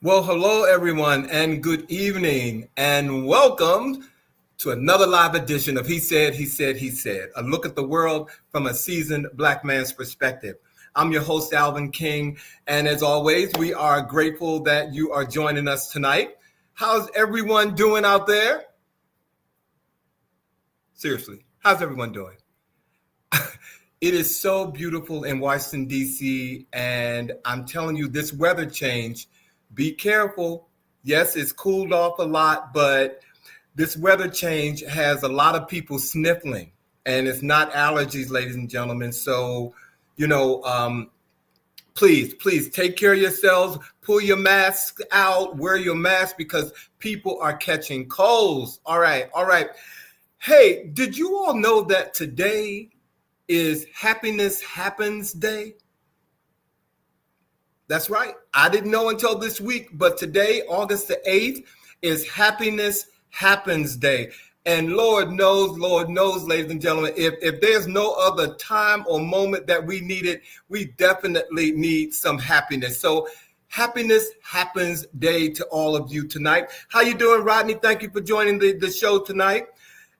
Well, hello, everyone, and good evening, and welcome to another live edition of He Said, He Said, He Said, a look at the world from a seasoned Black man's perspective. I'm your host, Alvin King, and as always, we are grateful that you are joining us tonight. How's everyone doing out there? Seriously, how's everyone doing? It is so beautiful in Washington, D.C., and I'm telling you, this weather change, be careful. Yes, it's cooled off a lot, but this weather change has a lot of people sniffling, and it's not allergies, ladies and gentlemen. So, please take care of yourselves. Pull your masks out, wear your mask because people are catching colds. All right. Hey, did you all know that today is Happiness Happens Day? That's right. I didn't know until this week, but today, August the 8th, is Happiness Happens Day. And Lord knows, ladies and gentlemen, if there's no other time or moment that we need it, we definitely need some happiness. So Happiness Happens Day to all of you tonight. How you doing, Rodney? Thank you for joining the show tonight.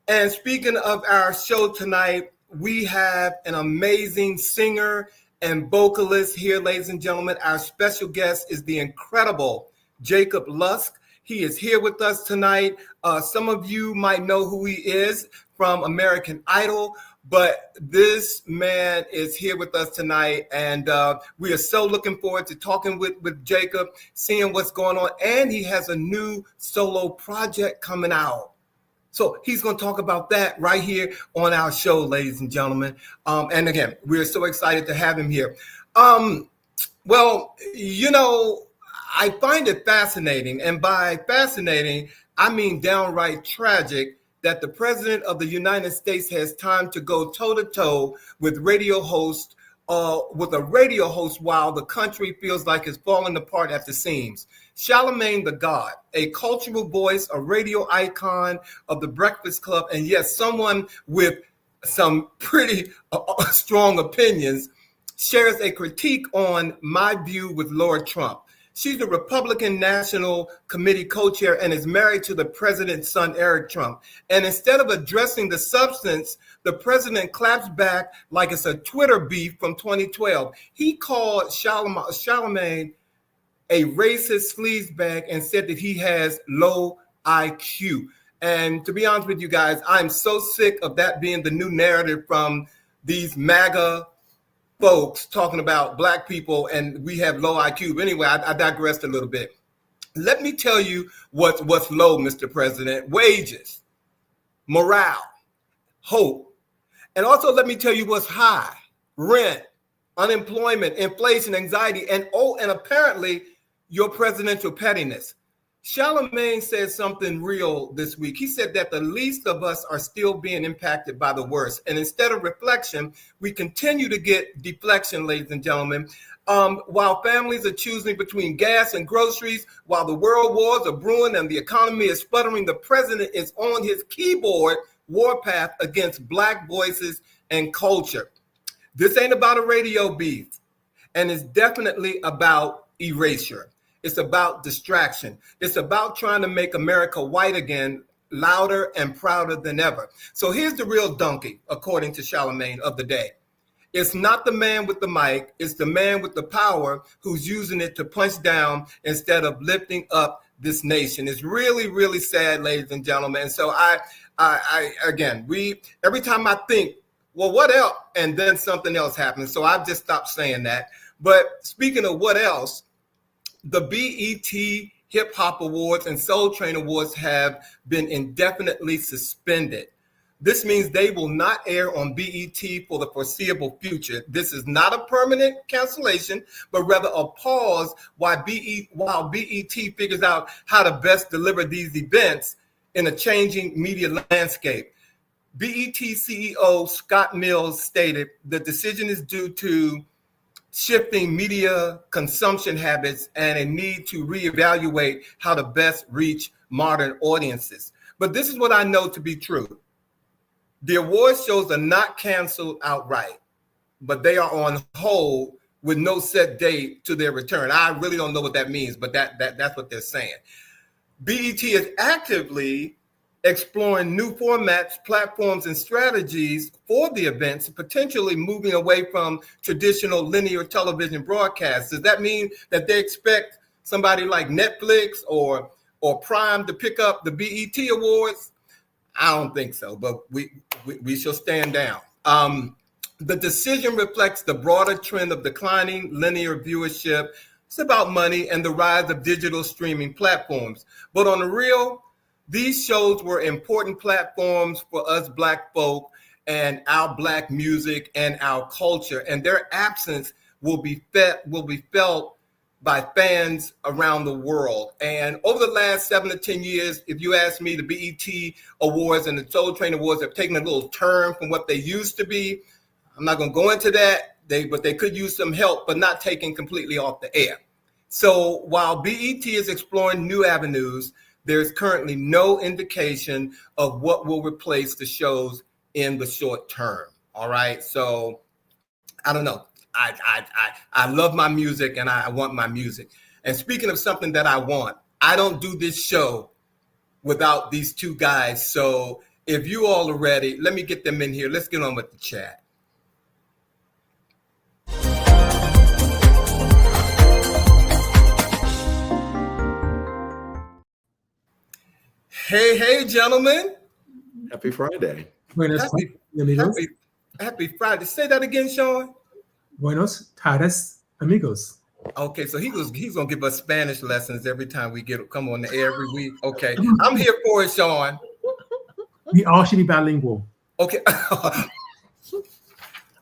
And speaking of our show tonight, we have an amazing singer and vocalist here, ladies and gentlemen. Our special guest is the incredible Jacob Lusk. He is here with us tonight. Some of you might know who he is from American Idol, but this man is here with us tonight, and we are so looking forward to talking with Jacob, seeing what's going on, and he has a new solo project coming out. So he's going to talk about that right here on our show, ladies and gentlemen. And again, we're so excited to have him here. Well, I find it fascinating, and by fascinating, I mean downright tragic, that the president of the United States has time to go toe-to-toe with a radio host while the country feels like it's falling apart at the seams. Charlamagne the God, a cultural voice, a radio icon of the Breakfast Club, and yes, someone with some pretty strong opinions, shares a critique on my view with Lord Trump. She's the Republican National Committee co-chair and is married to the president's son, Eric Trump. And instead of addressing the substance, the president claps back like it's a Twitter beef from 2012. He called Charlamagne a racist sleazebag and said that he has low IQ. And to be honest with you guys, I'm so sick of that being the new narrative from these MAGA folks talking about Black people and we have low IQ. But anyway, I digressed a little bit. Let me tell you what's low, Mr. President: wages, morale, hope. And also let me tell you what's high: rent, unemployment, inflation, anxiety, and apparently your presidential pettiness. Charlamagne said something real this week. He said that the least of us are still being impacted by the worst. And instead of reflection, we continue to get deflection, ladies and gentlemen. While families are choosing between gas and groceries, while the world wars are brewing and the economy is sputtering, the president is on his keyboard warpath against Black voices and culture. This ain't about a radio beef, and it's definitely about erasure. It's about distraction. It's about trying to make America white again, louder and prouder than ever. So here's the real donkey, according to Charlamagne, of the day. It's not the man with the mic. It's the man with the power who's using it to punch down instead of lifting up this nation. It's really, really sad, ladies and gentlemen. So every time I think, well, what else? And then something else happens. So I've just stopped saying that. But speaking of what else, the BET Hip Hop Awards and Soul Train Awards have been indefinitely suspended. This means they will not air on BET for the foreseeable future. This is not a permanent cancellation, but rather a pause while BET figures out how to best deliver these events in a changing media landscape. BET CEO Scott Mills stated the decision is due to shifting media consumption habits and a need to reevaluate how to best reach modern audiences. But this is what I know to be true. The award shows are not canceled outright, but they are on hold with no set date to their return. I really don't know what that means, but that's what they're saying. BET is actively exploring new formats, platforms, and strategies for the events, potentially moving away from traditional linear television broadcasts. Does that mean that they expect somebody like Netflix or Prime to pick up the BET Awards? I don't think so, but we shall stand down. The decision reflects the broader trend of declining linear viewership. It's about money and the rise of digital streaming platforms. But on the real, these shows were important platforms for us Black folk and our Black music and our culture, and their absence will be felt by fans around the world. And over the last 7 to 10 years, if you ask me, the BET Awards and the Soul Train Awards have taken a little turn from what they used to be. I'm not going to go into that, but they could use some help, but not taken completely off the air. So while BET is exploring new avenues, there's currently no indication of what will replace the shows in the short term. All right. So I don't know. I love my music and I want my music. And speaking of something that I want, I don't do this show without these two guys. So if you all are ready, let me get them in here. Let's get on with the chat. Hey, gentlemen. Happy Friday. Happy Friday. Say that again, Sean. Buenos tardes, amigos. Okay, so he's gonna give us Spanish lessons every time we come on the air every week. Okay, I'm here for it, Sean. We all should be bilingual. Okay.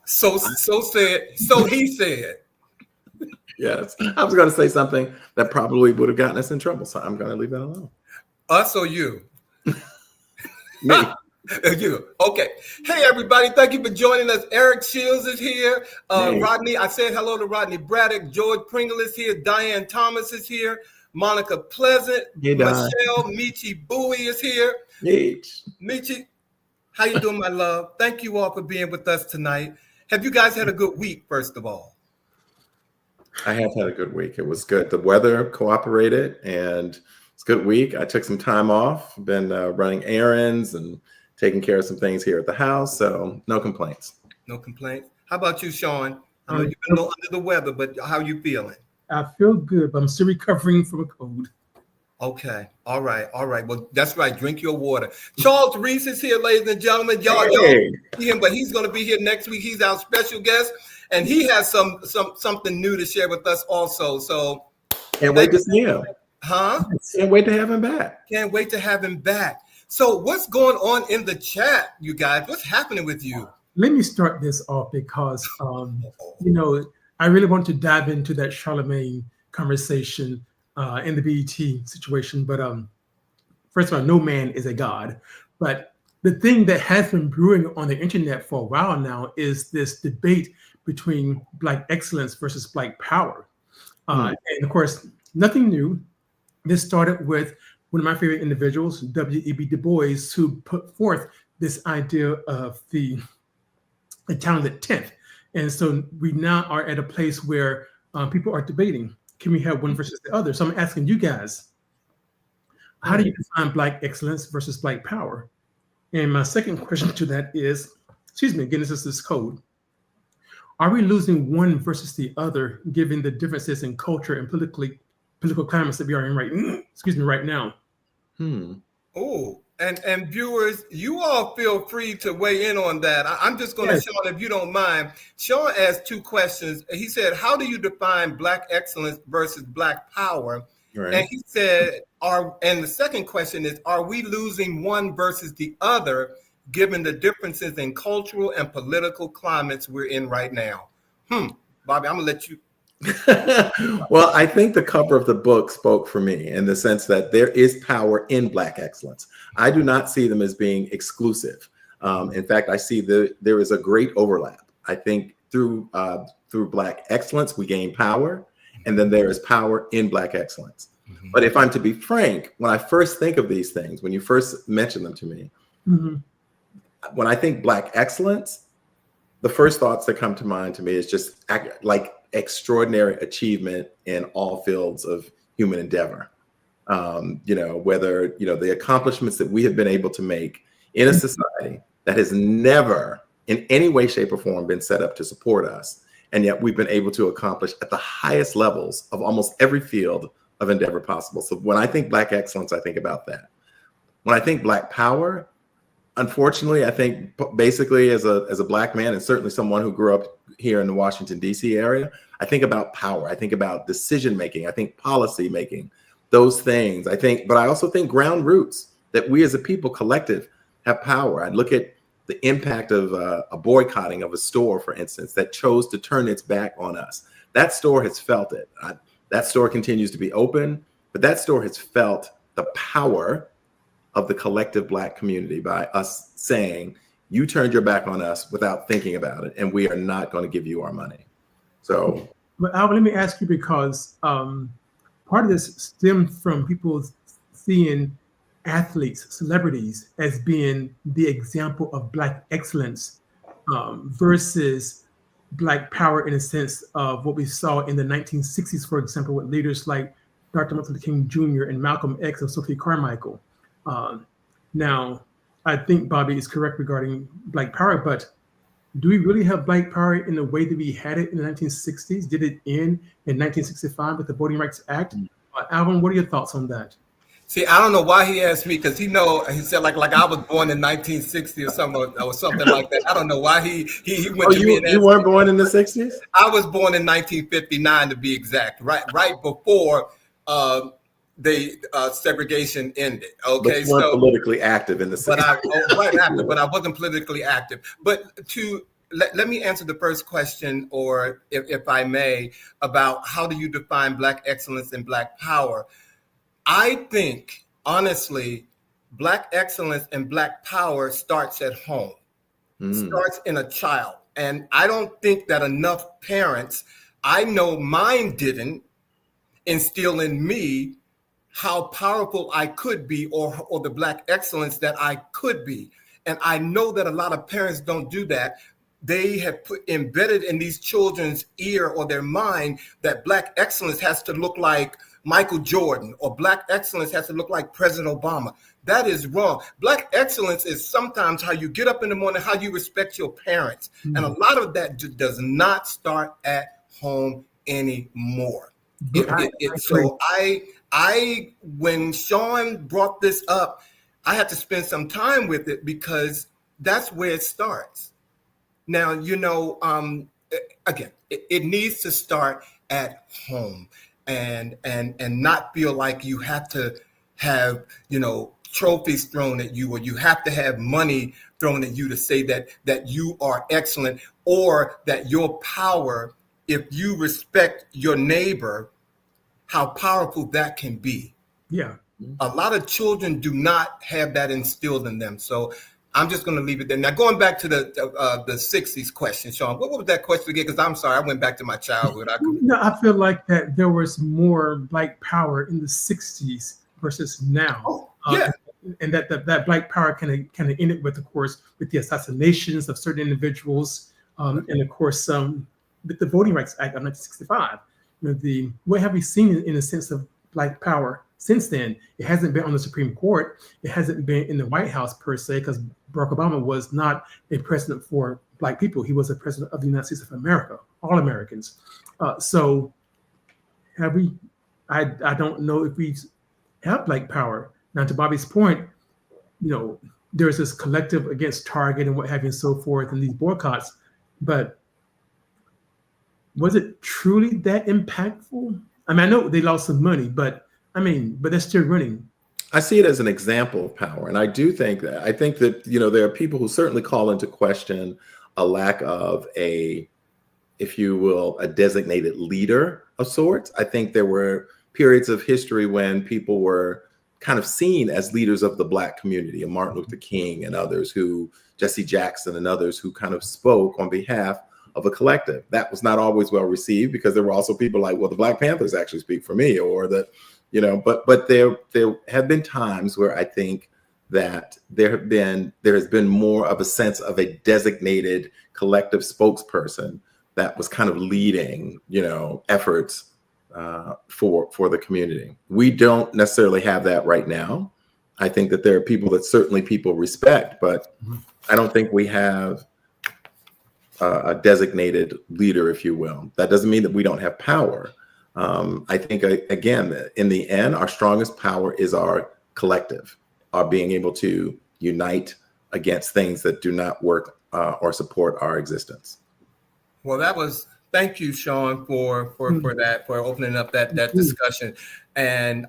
So he said. Yes, I was going to say something that probably would have gotten us in trouble, so I'm going to leave that alone. Us or you? Me. You. Okay. Hey, everybody. Thank you for joining us. Eric Shields is here. Hey. Rodney, I said hello to Rodney Braddock. George Pringle is here. Diane Thomas is here. Monica Pleasant. Hey, Michelle Michi Bowie is here. Hey. Michi, how you doing, my love? Thank you all for being with us tonight. Have you guys had a good week, first of all? I have had a good week. It was good. The weather cooperated, and it's a good week. I took some time off. Been running errands and taking care of some things here at the house, so no complaints. No complaints. How about you, Sean? I know you've been a little under the weather, but how are you feeling? I feel good, but I'm still recovering from a cold. Okay. All right. Well, that's right. Drink your water. Charles Reese is here, ladies and gentlemen. Y'all see him, but he's going to be here next week. He's our special guest, and he has something new to share with us also. So can't wait to see him. Huh? Can't wait to have him back. Can't wait to have him back. So what's going on in the chat, you guys? What's happening with you? Let me start this off because, I really want to dive into that Charlemagne conversation in the BET situation. But first of all, no man is a god. But the thing that has been brewing on the internet for a while now is this debate between Black excellence versus Black power. And of course, nothing new. This started with one of my favorite individuals, W.E.B. Du Bois, who put forth this idea of the talented 10th. And so we now are at a place where people are debating, can we have one versus the other? So I'm asking you guys, how do you define Black excellence versus Black power? And my second question to that is, again, this is this code. Are we losing one versus the other, given the differences in culture and political climates that we are in right now? Oh, and viewers, you all feel free to weigh in on that. I'm just going to, Sean, if you don't mind. Sean asked two questions. He said, how do you define Black excellence versus Black power? Right. And he said, and the second question is, are we losing one versus the other, given the differences in cultural and political climates we're in right now? Bobby, I'm going to let you. Well, I think the cover of the book spoke for me in the sense that there is power in Black excellence. I do not see them as being exclusive. In fact, I see there is a great overlap. I think through Black excellence, we gain power, and then there is power in Black excellence. But if I'm to be frank, when I first think of these things, when you first mention them to me, when I think Black excellence, the first thoughts that come to mind to me is just like extraordinary achievement in all fields of human endeavor. Whether, the accomplishments that we have been able to make in a society that has never in any way, shape, or form been set up to support us. And yet we've been able to accomplish at the highest levels of almost every field of endeavor possible. So when I think Black excellence, I think about that. When I think Black power, unfortunately, I think basically as a Black man, and certainly someone who grew up here in the Washington, D.C. area, I think about power. I think about decision making. I think policy making, those things. But I also think ground roots, that we as a people collective have power. I look at the impact of a boycotting of a store, for instance, that chose to turn its back on us. That store has felt it. That store continues to be open, but that store has felt the power of the collective Black community by us saying, you turned your back on us without thinking about it, and we are not going to give you our money. So, but Alvin, let me ask you, because part of this stemmed from people seeing athletes, celebrities, as being the example of Black excellence versus Black power, in a sense of what we saw in the 1960s, for example, with leaders like Dr. Martin Luther King Jr. and Malcolm X and Sophie Carmichael. Now, I think Bobby is correct regarding Black power, but do we really have Black power in the way that we had it in the 1960s? Did it end in 1965 with the Voting Rights Act? Alvin, what are your thoughts on that? See, I don't know why he asked me, because he said like I was born in 1960 or something like that. I don't know why he went to me and asked you weren't born in the 60s? I was born in 1959 to be exact, right before the segregation ended. Okay, but you weren't politically active in the 60s. Right after, but I wasn't politically active. But let me answer the first question, or if I may, about how do you define Black excellence and Black power? I think, honestly, Black excellence and Black power starts at home, starts in a child. And I don't think that enough parents, I know mine didn't, instill in me how powerful I could be, or the Black excellence that I could be. And I know that a lot of parents don't do that. They have embedded in these children's ear or their mind that Black excellence has to look like Michael Jordan, or Black excellence has to look like President Obama. That is wrong. Black excellence is sometimes how you get up in the morning, how you respect your parents. And a lot of that does not start at home anymore. So when Sean brought this up, I had to spend some time with it, because that's where it starts. Now, again, it needs to start at home. And not feel like you have to have, trophies thrown at you, or you have to have money thrown at you to say that you are excellent, or that your power, if you respect your neighbor, how powerful that can be. Yeah. A lot of children do not have that instilled in them. So I'm just going to leave it there. Now, going back to the 60s question, Sean, what was that question again? Because I'm sorry, I went back to my childhood. I feel like that there was more Black power in the 60s versus now. Oh, yeah. And that Black power kind of ended with, of course, with the assassinations of certain individuals, and of course, with the Voting Rights Act of 1965. What have we seen in a sense of Black power since then? It hasn't been on the Supreme Court. It hasn't been in the White House per se, because Barack Obama was not a president for Black people. He was a president of the United States of America, all Americans. So have we? I don't know if we have Black power. Now, to Bobby's point, there's this collective against Target and what have you and so forth, and these boycotts. But was it truly that impactful? I mean, I know they lost some money, but they're still running. I see it as an example of power. And I think that, there are people who certainly call into question a lack of if you will, a designated leader of sorts. I think there were periods of history when people were kind of seen as leaders of the Black community, and Martin Luther King and others, Jesse Jackson and others, who kind of spoke on behalf of a collective. That was not always well received, because there were also people like, well, the Black Panthers actually speak for me, or that, but there have been times where I think that there has been more of a sense of a designated collective spokesperson that was kind of leading, efforts for the community. We don't necessarily have that right now. I think that there are people that certainly people respect, but I don't think we have a designated leader, if you will. That doesn't mean that we don't have power. I think, again, in the end, our strongest power is our collective, our being able to unite against things that do not work or support our existence. Well, thank you, Sean, for that, for opening up that discussion. And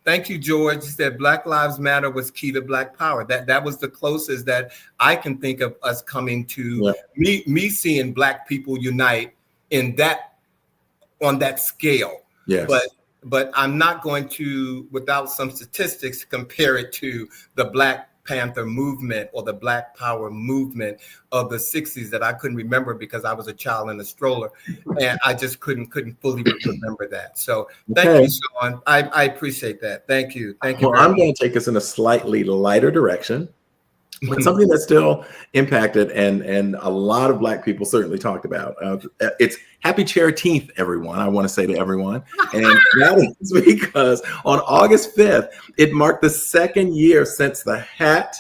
thank you, George. You said Black Lives Matter was key to Black power. That was the closest that I can think of us coming to me seeing Black people unite on that scale. Yes. But I'm not going to, without some statistics, compare it to the Black Panther movement or the Black Power movement of the 60s that I couldn't remember because I was a child in a stroller, and I just couldn't fully remember that. So thank you, Sean. I appreciate that. Thank you. Well, I'm going to take us in a slightly lighter direction, but something that still impacted and a lot of Black people certainly talked about. It's Happy Charitine, everyone. I want to say to everyone, and that is because on August 5th, it marked the second year since the hat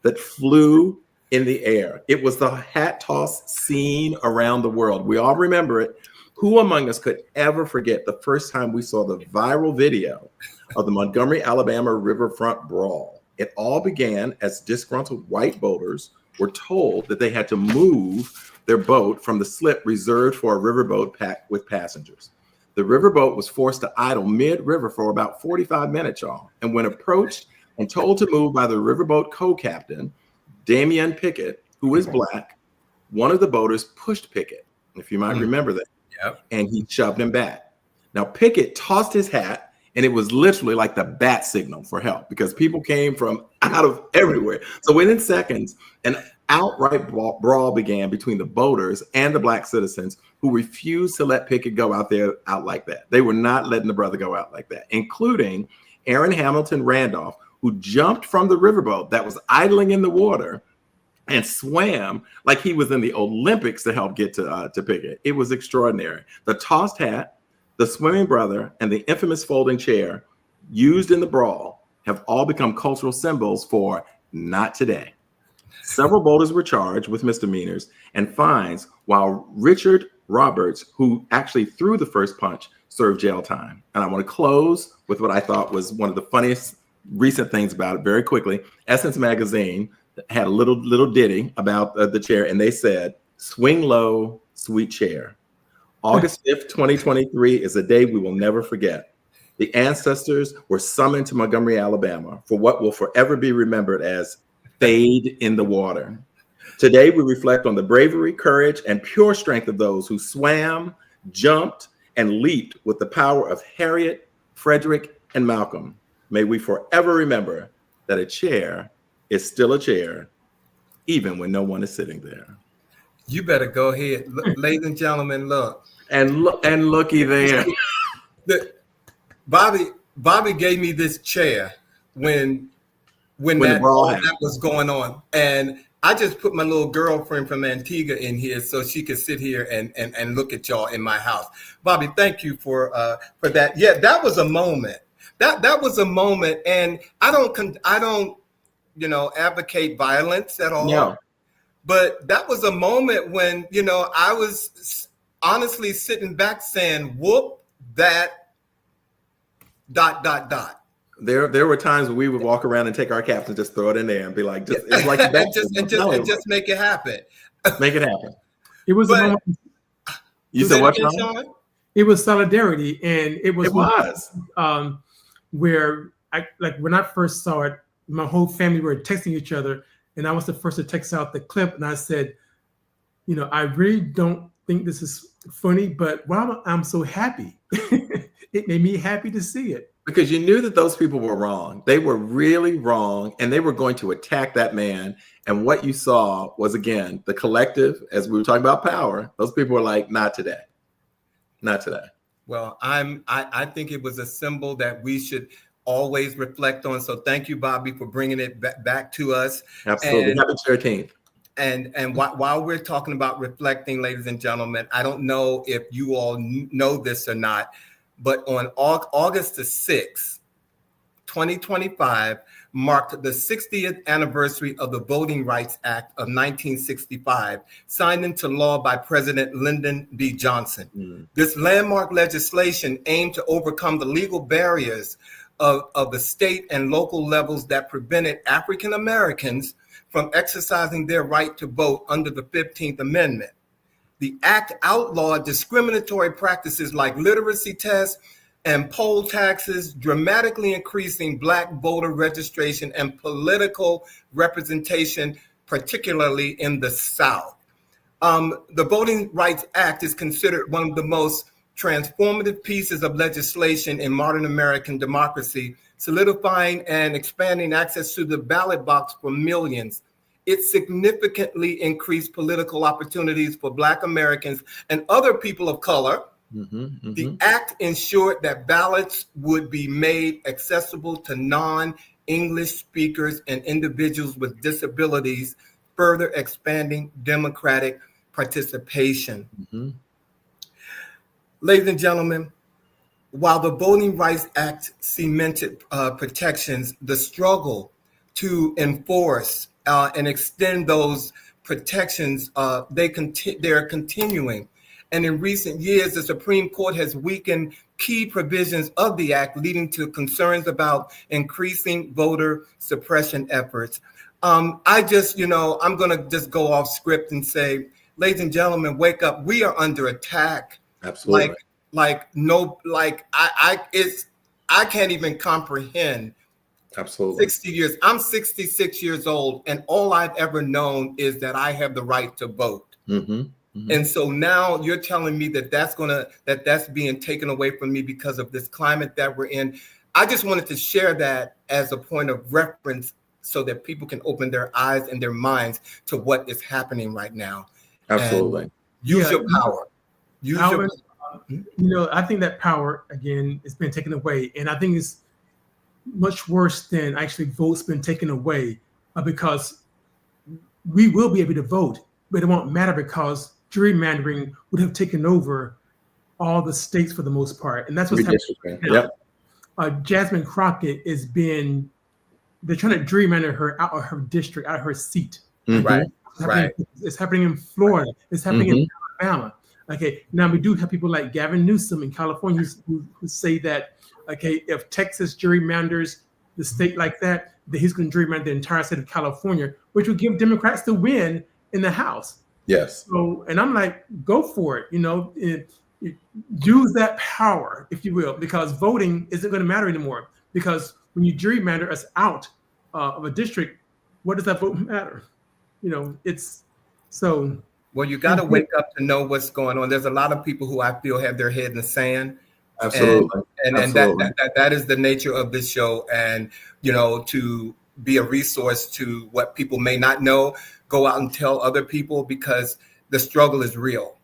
that flew in the air. It was the hat toss seen around the world. We all remember it. Who among us could ever forget the first time we saw the viral video of the Montgomery, Alabama riverfront brawl? It all began as disgruntled white boaters were told that they had to move their boat from the slip reserved for a riverboat packed with passengers. The riverboat was forced to idle mid-river for about 45 minutes, y'all. And when approached and told to move by the riverboat co-captain, Damian Pickett, who is Black, one of the boaters pushed Pickett, if you might remember that, and he shoved him back. Now, Pickett tossed his hat, and it was literally like the bat signal for help because people came from out of everywhere. So within seconds, an outright brawl began between the boaters and the Black citizens who refused to let Pickett go out like that. They were not letting the brother go out like that, including Aaron Hamilton Randolph, who jumped from the riverboat that was idling in the water and swam like he was in the Olympics to help get to Pickett. It was extraordinary. The tossed hat, the swimming brother, and the infamous folding chair used in the brawl have all become cultural symbols for not today. Several boaters were charged with misdemeanors and fines, while Richard Roberts, who actually threw the first punch, served jail time. And I want to close with what I thought was one of the funniest recent things about it very quickly. Essence Magazine had a little ditty about the chair, and they said, "Swing low, sweet chair. August 5th, 2023 is a day we will never forget. The ancestors were summoned to Montgomery, Alabama for what will forever be remembered as Fade in the Water. Today, we reflect on the bravery, courage, and pure strength of those who swam, jumped, and leaped with the power of Harriet, Frederick, and Malcolm. May we forever remember that a chair is still a chair, even when no one is sitting there." You better go ahead. Look, ladies and gentlemen, look. And looky there. Bobby gave me this chair when that was going on. And I just put my little girlfriend from Antigua in here so she could sit here and look at y'all in my house. Bobby, thank you for that. Yeah, that was a moment. That was a moment. And I don't advocate violence at all. No. But that was a moment when, I was honestly sitting back saying, whoop, that ... There were times when we would walk around and take our caps and just throw it in there and be like, it's like that. just make it happen. Make it happen. It was a moment. You said what, Sean? It was solidarity, and it was where when I first saw it, my whole family were texting each other, and I was the first to text out the clip, and I said, I really don't think this is funny, but wow, I'm so happy. It made me happy to see it. Because you knew that those people were wrong. They were really wrong, and they were going to attack that man. And what you saw was, again, the collective, as we were talking about power, those people were like, not today. Not today. Well, I think it was a symbol that we should always reflect on. So thank you, Bobby, for bringing it back to us. Absolutely. And Happy 13th. while we're talking about reflecting, ladies and gentlemen, I don't know if you all know this or not, but on August the 6th, 2025, marked the 60th anniversary of the Voting Rights Act of 1965, signed into law by President Lyndon B. Johnson. This landmark legislation aimed to overcome the legal barriers of the state and local levels that prevented African Americans from exercising their right to vote under the 15th Amendment. The act outlawed discriminatory practices like literacy tests and poll taxes, dramatically increasing Black voter registration and political representation, particularly in the South. The Voting Rights Act is considered one of the most transformative pieces of legislation in modern American democracy, solidifying and expanding access to the ballot box for millions. It significantly increased political opportunities for Black Americans and other people of color. The act ensured that ballots would be made accessible to non-English speakers and individuals with disabilities, further expanding democratic participation. Ladies and gentlemen, while the Voting Rights Act cemented protections, the struggle to enforce and extend those protections, they're continuing. And in recent years, the Supreme Court has weakened key provisions of the act, leading to concerns about increasing voter suppression efforts. I'm going to just go off script and say, ladies and gentlemen, wake up. We are under attack. Absolutely. I can't even comprehend. Absolutely. 60 years. I'm 66 years old, and all I've ever known is that I have the right to vote. And so now you're telling me that that's being taken away from me because of this climate that we're in. I just wanted to share that as a point of reference so that people can open their eyes and their minds to what is happening right now. Absolutely. And use your power. I think that power, again, has been taken away. And I think it's much worse than actually votes been taken away because we will be able to vote, but it won't matter because gerrymandering would have taken over all the states for the most part. And that's what's happening now. Jasmine Crockett they're trying to gerrymander her out of her district, out of her seat. Right. It's happening in Florida. It's happening in Alabama. Okay, now we do have people like Gavin Newsom in California who say that, okay, if Texas gerrymanders the state like that, then he's going to gerrymander the entire state of California, which would give Democrats the win in the House. Yes. So, and I'm like, go for it. Use that power, if you will, because voting isn't going to matter anymore. Because when you gerrymander us out of a district, what does that vote matter? It's so. Well, you got to wake up to know what's going on. There's a lot of people who I feel have their head in the sand. Absolutely. And that is the nature of this show. And, to be a resource to what people may not know, go out and tell other people because the struggle is real.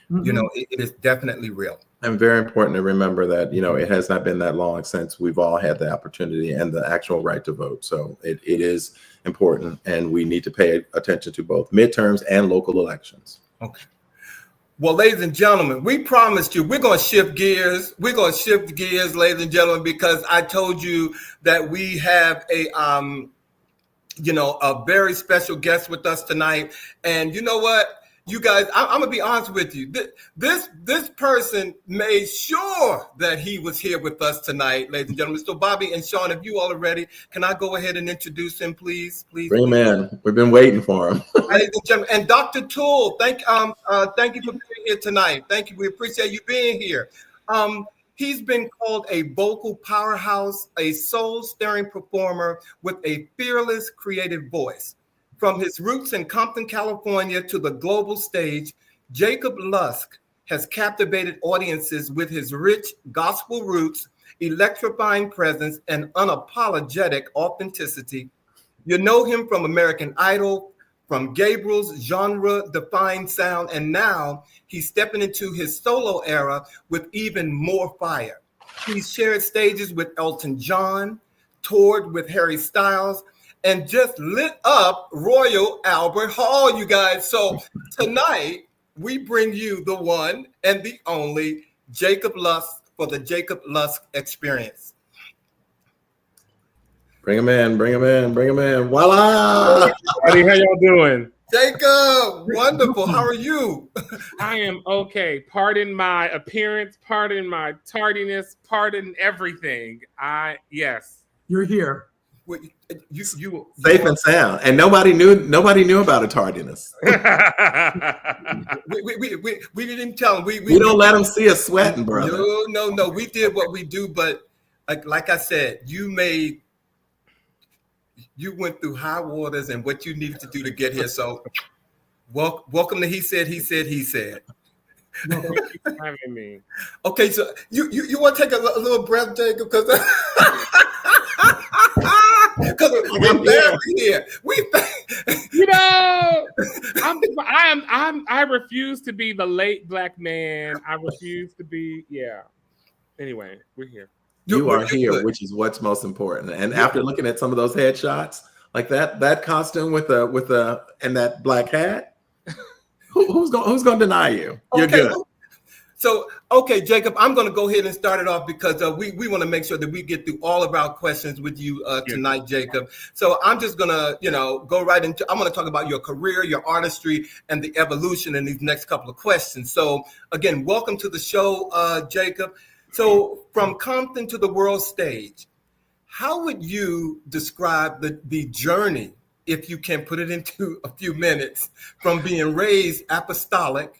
It is definitely real. And very important to remember that, it has not been that long since we've all had the opportunity and the actual right to vote. So it is important, and we need to pay attention to both midterms and local elections. Okay. Well, ladies and gentlemen, we promised you we're going to shift gears. We're going to shift gears, ladies and gentlemen, because I told you that we have a very special guest with us tonight. And you know what? You guys, I'm gonna be honest with you. This person made sure that he was here with us tonight, ladies and gentlemen. So, Bobby and Sean, if you all are ready, can I go ahead and introduce him, please? Bring him in. We've been waiting for him. Ladies and gentlemen, and Dr. Toole, thank you for being here tonight. Thank you. We appreciate you being here. He's been called a vocal powerhouse, a soul-stirring performer with a fearless, creative voice. From his roots in Compton, California to the global stage, Jacob Lusk has captivated audiences with his rich gospel roots, electrifying presence, and unapologetic authenticity. You know him from American Idol, from Gabriels' genre-defined sound, and now he's stepping into his solo era with even more fire. He's shared stages with Elton John, toured with Harry Styles, and just lit up Royal Albert Hall, you guys. So tonight, we bring you the one and the only Jacob Lusk for the Jacob Lusk Experience. Bring him in, bring him in, bring him in. Voila! Buddy, how y'all doing? Jacob, wonderful. How are you? I am okay. Pardon my appearance, pardon my tardiness, pardon everything. Yes. You're here. You Safe and sound, and nobody knew about a tardiness. we didn't tell him. We don't let them see us sweating, brother. No. We did what we do, but like I said, you went through high waters and what you needed to do to get here. So welcome to He Said. Thank you for having me. Okay, so you want to take a little breath, Jacob, because I'm glad we're here. I refuse to be the late black man. I refuse to be. Yeah. Anyway, we're here. You are here, which is what's most important. And after looking at some of those headshots, like that costume with and that black hat, who's gonna deny you? You're good. So, okay, Jacob, I'm going to go ahead and start it off because we want to make sure that we get through all of our questions with you tonight, Jacob. So I'm just going to, go right into, I'm going to talk about your career, your artistry, and the evolution in these next couple of questions. So again, welcome to the show, Jacob. So from Compton to the world stage, how would you describe the journey, if you can put it into a few minutes, from being raised apostolic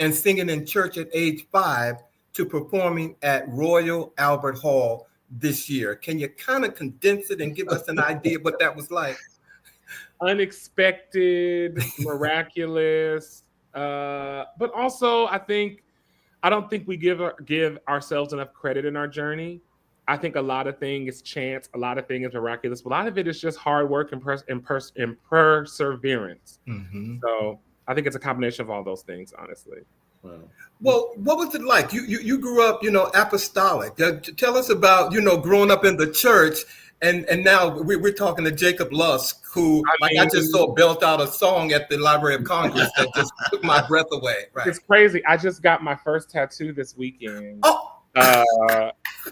and singing in church at age 5 to performing at Royal Albert Hall this year? Can you kind of condense it and give us an idea of what that was like? Unexpected, miraculous, but also I don't think we give ourselves enough credit in our journey. I think a lot of things is chance, a lot of things is miraculous, but a lot of it is just hard work and perseverance. Mm-hmm. So I think it's a combination of all those things, honestly. Wow. Well, what was it like? You grew up, apostolic. Tell us about, growing up in the church, and now we're talking to Jacob Lusk, who I just saw belt out a song at the Library of Congress that just took my breath away. Right? It's crazy. I just got my first tattoo this weekend. Oh.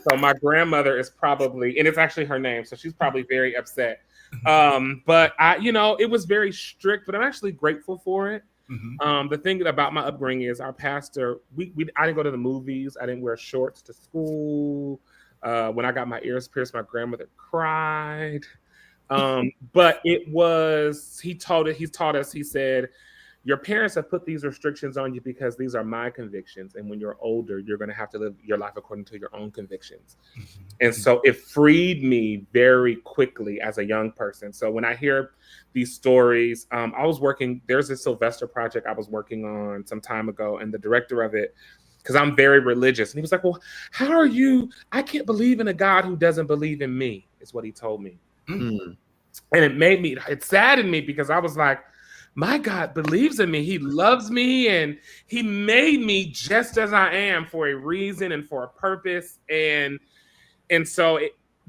So my grandmother is probably, and it's actually her name, so she's probably very upset. But it was very strict, but I'm actually grateful for it. Mm-hmm. The thing about my upbringing is our pastor, I didn't go to the movies. I didn't wear shorts to school. When I got my ears pierced, my grandmother cried. But he taught us, he said, your parents have put these restrictions on you because these are my convictions. And when you're older, you're going to have to live your life according to your own convictions. Mm-hmm. And so it freed me very quickly as a young person. So when I hear these stories, there's this Sylvester project I was working on some time ago, and the director of it, because I'm very religious, and he was like, well, how are you? I can't believe in a God who doesn't believe in me, is what he told me. Mm-hmm. And it saddened me because I was like, my God believes in me. He loves me, and he made me just as I am for a reason and for a purpose. And so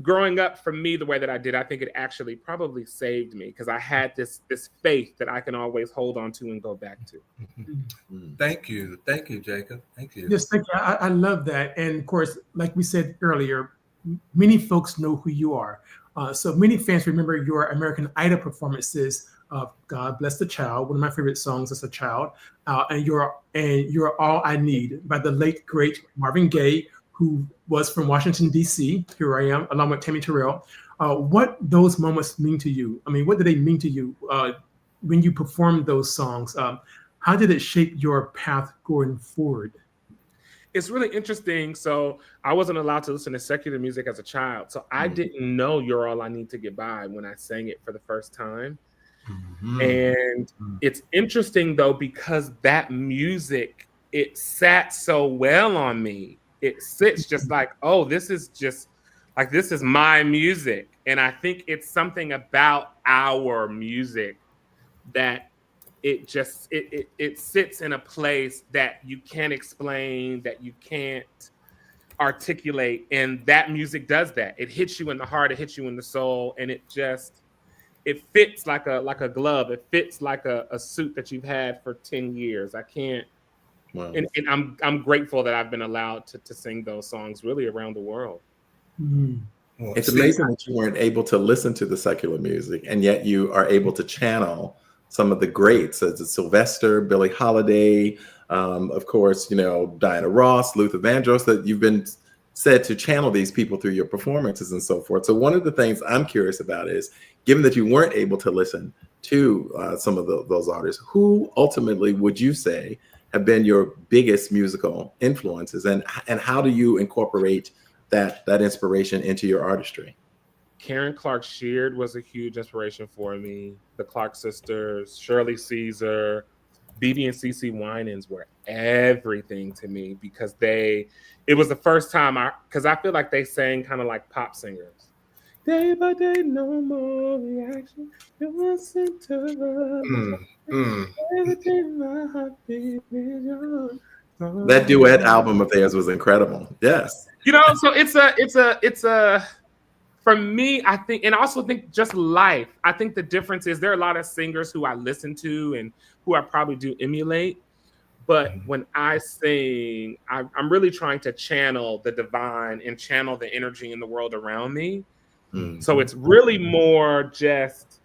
growing up for me the way that I did, I think it actually probably saved me because I had this faith that I can always hold on to and go back to. Thank you, Jacob. Thank you. Yes, thank you. I love that. And of course, like we said earlier, many folks know who you are. So many fans remember your American Idol performances of God Bless the Child, one of my favorite songs as a child, and You're All I Need by the late, great Marvin Gaye, who was from Washington, D.C. Here I am, along with Tammy Terrell. What those moments mean to you? I mean, what do they mean to you when you perform those songs? How did it shape your path going forward? It's really interesting. So I wasn't allowed to listen to secular music as a child. So I didn't know You're All I Need to Get By when I sang it for the first time. Mm-hmm. And it's interesting, though, because that music, it sat so well on me. It sits just like, oh, this is my music. And I think it's something about our music that it sits in a place that you can't explain, that you can't articulate. And that music does that. It hits you in the heart, it hits you in the soul, and it it fits like a glove. It fits like a suit that you've had for 10 years. I can't. Wow. And I'm grateful that I've been allowed to sing those songs really around the world. Mm. Well, It's amazing that you weren't able to listen to the secular music, and yet you are able to channel some of the greats, as Sylvester, Billie Holiday, of course, you know, Diana Ross, Luther Vandross, that you've been said to channel these people through your performances and so forth. So one of the things I'm curious about is, given that you weren't able to listen to some of those artists, who ultimately would you say have been your biggest musical influences, and how do you incorporate that inspiration into your artistry? Karen Clark Sheard was a huge inspiration for me. The Clark sisters, Shirley Caesar, BB and CeCe Winans were everything to me, because it was the first time because I feel like they sang kind of like pop singers. Day by day, no more reaction. You listen to everything my heart beats is yours. That duet album of theirs was incredible. Yes. You know, so it's a for me, I think, and I also think just life. I think the difference is there are a lot of singers who I listen to and who I probably do emulate. But when I sing, I'm really trying to channel the divine and channel the energy in the world around me. Mm-hmm. So it's really more just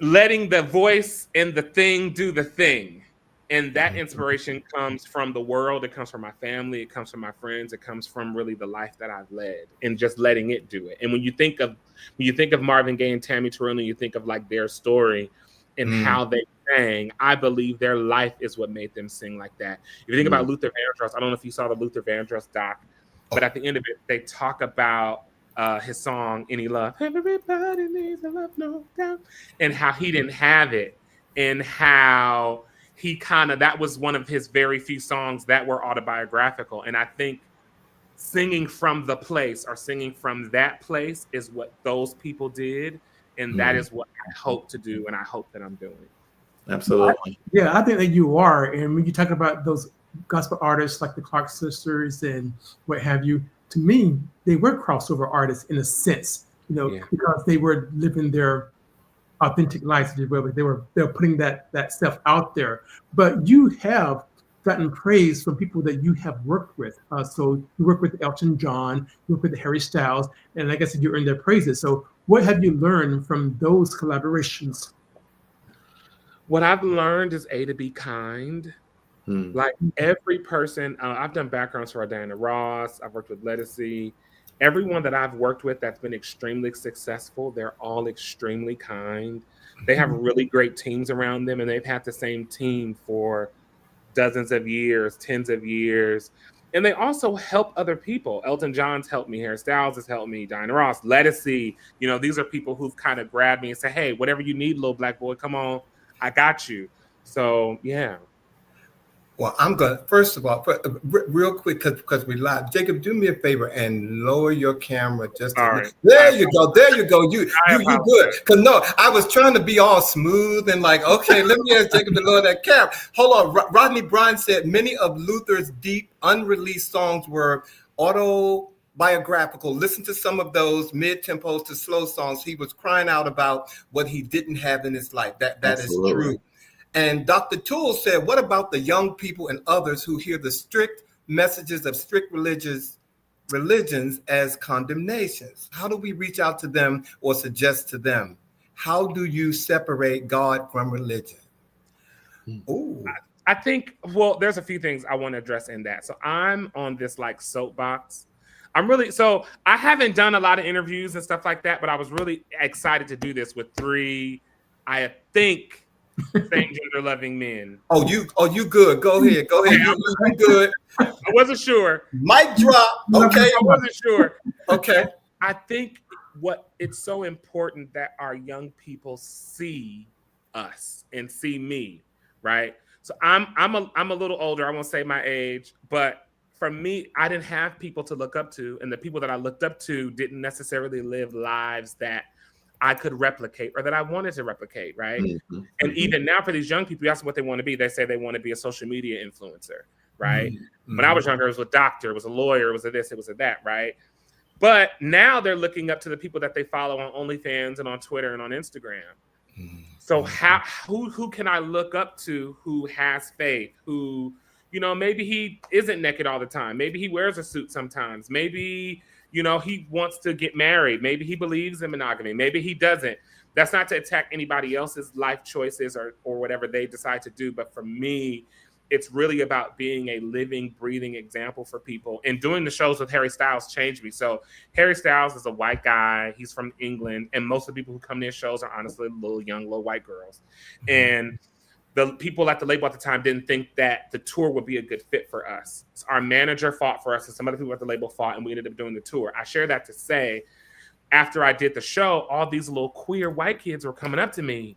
letting the voice and the thing do the thing. And that inspiration comes from the world. It comes from my family. It comes from my friends. It comes from really the life that I've led, and just letting it do it. And when you think of Marvin Gaye and Tammy Terrell, you think of like their story and how they sang. I believe their life is what made them sing like that. If you think about Luther Vandross, I don't know if you saw the Luther Vandross doc, but at the end of it, they talk about his song "Any Love." Everybody needs a love, no doubt, and how he didn't have it, and how he that was one of his very few songs that were autobiographical. And I think singing from the place, or singing from that place, is what those people did. And that is what I hope to do, and I hope that I'm doing. Absolutely. Yeah, I think that you are. And when you talk about those gospel artists like the Clark sisters and what have you, to me, they were crossover artists in a sense, you know, because they were living their authentic lives, if you will. They were putting that stuff out there. But you have gotten praise from people that you have worked with. So you work with Elton John, you work with Harry Styles, and like I said, you earned their praises. So what have you learned from those collaborations? What I've learned is to be kind. Like every person, I've done backgrounds for Diana Ross. I've worked with Lettucey. Everyone that I've worked with that's been extremely successful, they're all extremely kind. They have really great teams around them, and they've had the same team for dozens of years, tens of years. And they also help other people. Elton John's helped me, Harry Styles has helped me, Diana Ross, Lettucey. You know, these are people who've kind of grabbed me and said, hey, whatever you need, little black boy, come on, I got you. So, yeah. Well, I'm going to, first of all, real quick, because we live. Jacob, do me a favor and lower your camera just a little. There you go. There you go. You good. Because no, I was trying to be all smooth and like, okay, let me ask Jacob to lower that camera. Hold on. Rodney Bryan said many of Luther's deep, unreleased songs were autobiographical. Listen to some of those mid-tempos to slow songs. He was crying out about what he didn't have in his life. That is true. And Dr. Toole said, what about the young people and others who hear the strict messages of strict religions as condemnations? How do we reach out to them or suggest to them? How do you separate God from religion? Ooh. I think, well, there's a few things I want to address in that. So I'm on this like soapbox. I haven't done a lot of interviews and stuff like that, but I was really excited to do this with three, I think, same gender loving men. Oh, you good. Go ahead. You good. I wasn't sure. Mic drop. Okay. I wasn't sure. Okay. I think it's so important that our young people see us and see me, right? So I'm a little older. I won't say my age, but for me, I didn't have people to look up to, and the people that I looked up to didn't necessarily live lives that I could replicate or that I wanted to replicate, right? Mm-hmm. And even now for these young people, that's what they want to be. They say they want to be a social media influencer, right? Mm-hmm. When I was younger, it was a doctor, it was a lawyer, it was a this, it was a that, right? But now they're looking up to the people that they follow on OnlyFans and on Twitter and on Instagram. So who can I look up to who has faith, who, you know, maybe he isn't naked all the time. Maybe he wears a suit sometimes. Maybe, you know, he wants to get married. Maybe he believes in monogamy. Maybe he doesn't. That's not to attack anybody else's life choices or whatever they decide to do. But for me, it's really about being a living, breathing example for people. And doing the shows with Harry Styles changed me. So Harry Styles is a white guy. He's from England. And most of the people who come to his shows are honestly little white girls. And the people at the label at the time didn't think that the tour would be a good fit for us. So our manager fought for us and some other people at the label fought, and we ended up doing the tour. I share that to say, after I did the show, all these little queer white kids were coming up to me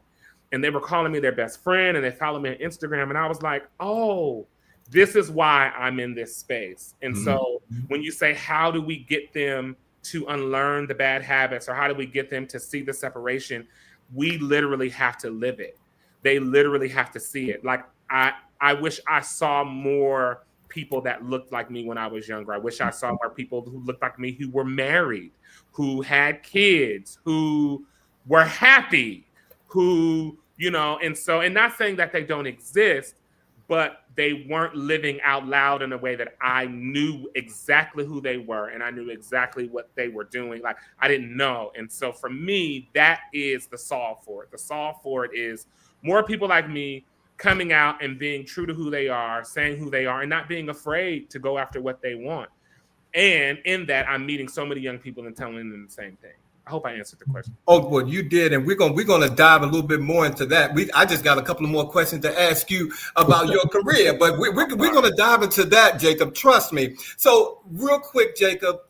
and they were calling me their best friend and they followed me on Instagram. And I was like, oh, this is why I'm in this space. And so when you say, how do we get them to unlearn the bad habits, or how do we get them to see the separation? We literally have to live it. They literally have to see it. Like, I wish I saw more people that looked like me when I was younger. I wish I saw more people who looked like me, who were married, who had kids, who were happy, who, you know, and not saying that they don't exist, but they weren't living out loud in a way that I knew exactly who they were and I knew exactly what they were doing. Like, I didn't know. And so for me, that is the solve for it. The solve for it is more people like me coming out and being true to who they are, saying who they are, and not being afraid to go after what they want. And in that, I'm meeting so many young people and telling them the same thing. I hope I answered the question. Oh, well, you did, and we're gonna dive a little bit more into that. I just got a couple of more questions to ask you about your career, but we're gonna dive into that, Jacob. Trust me. So, real quick, Jacob,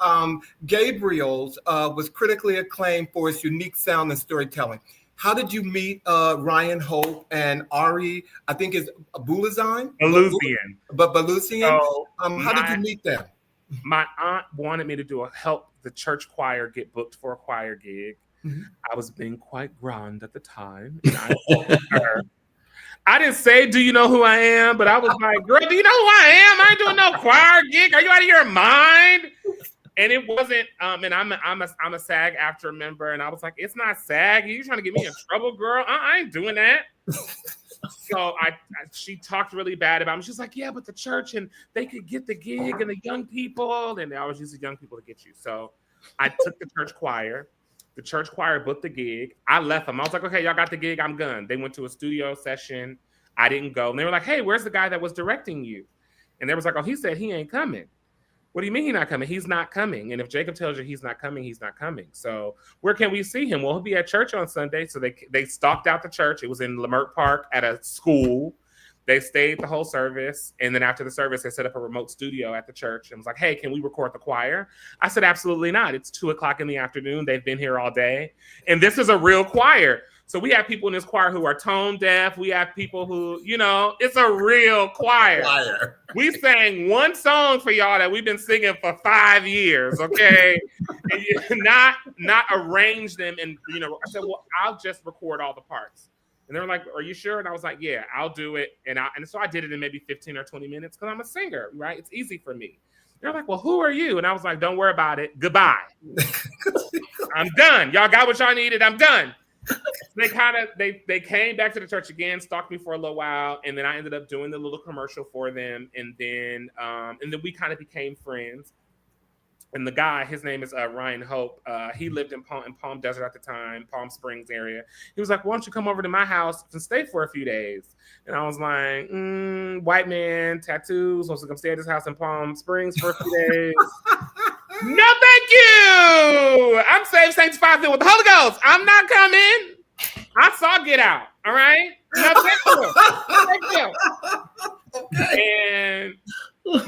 Gabriels was critically acclaimed for its unique sound and storytelling. How did you meet Ryan Hope and Ari? I think it's Balusian. So how did you meet them? My aunt wanted me to help the church choir get booked for a choir gig. I was being quite grand at the time. And I didn't say, do you know who I am? But I was like, girl, do you know who I am? I ain't doing no choir gig. Are you out of your mind? And it wasn't, and I'm a SAG after member, and I was like, it's not SAG. Are you trying to get me in trouble, girl? I ain't doing that. So she talked really bad about me. She's like, yeah, but the church, and they could get the gig, and the young people, and they always use the young people to get you. So I took the church choir. The church choir booked the gig. I left them. I was like, okay, y'all got the gig. I'm gone. They went to a studio session. I didn't go. And they were like, hey, where's the guy that was directing you? And they was like, oh, he said he ain't coming. What do you mean he's not coming? He's not coming. And if Jacob tells you he's not coming, he's not coming. So where can we see him? Well, he'll be at church on Sunday. So they stalked out the church. It was in Leimert Park at a school. They stayed the whole service. And then after the service, they set up a remote studio at the church and was like, hey, can we record the choir? I said, absolutely not. It's 2:00 in the afternoon. They've been here all day. And this is a real choir. So we have people in this choir who are tone deaf. We have people who, you know, it's a real choir. We sang one song for y'all that we've been singing for 5 years, okay? And you not arrange them. And, you know, I said, well, I'll just record all the parts. And they were like, are you sure? And I was like, yeah, I'll do it. And so I did it in maybe 15 or 20 minutes because I'm a singer, right? It's easy for me. They're like, well, who are you? And I was like, don't worry about it. Goodbye. I'm done. Y'all got what y'all needed. I'm done. They came back to the church again, stalked me for a little while, and then I ended up doing the little commercial for them, and then we kind of became friends. And the guy, his name is Ryan Hope. He lived in Palm Desert at the time, Palm Springs area. He was like, why don't you come over to my house and stay for a few days? And I was like, white man, tattoos, supposed to come stay at his house in Palm Springs for a few days. No, thank you. I'm saved, sanctified, filled with the Holy Ghost. I'm not coming. I saw Get Out. All right. No, thank you. And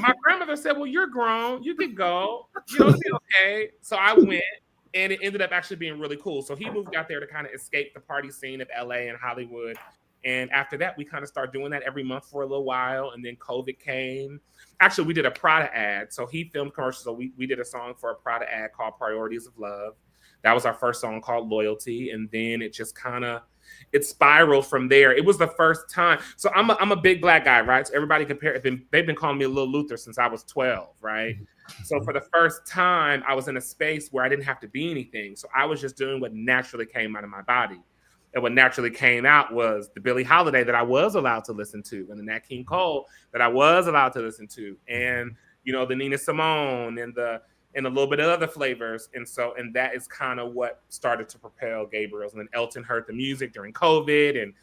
my grandmother said, well, you're grown. You can go. You don't feel okay. So I went, and it ended up actually being really cool. So he moved out there to kind of escape the party scene of LA and Hollywood. And after that, we kind of started doing that every month for a little while. And then COVID came. Actually, we did a Prada ad. So he filmed commercials. So we did a song for a Prada ad called Priorities of Love. That was our first song called Loyalty. And then it just kind of it spiraled from there. It was the first time. So I'm a big black guy, right? So everybody they've been calling me a Little Luther since I was 12, right? So for the first time, I was in a space where I didn't have to be anything. So I was just doing what naturally came out of my body. And what naturally came out was the Billie Holiday that I was allowed to listen to, and the Nat King Cole that I was allowed to listen to, and the Nina Simone and a little bit of other flavors. And that is kind of what started to propel Gabriels. And then Elton heard the music during COVID, and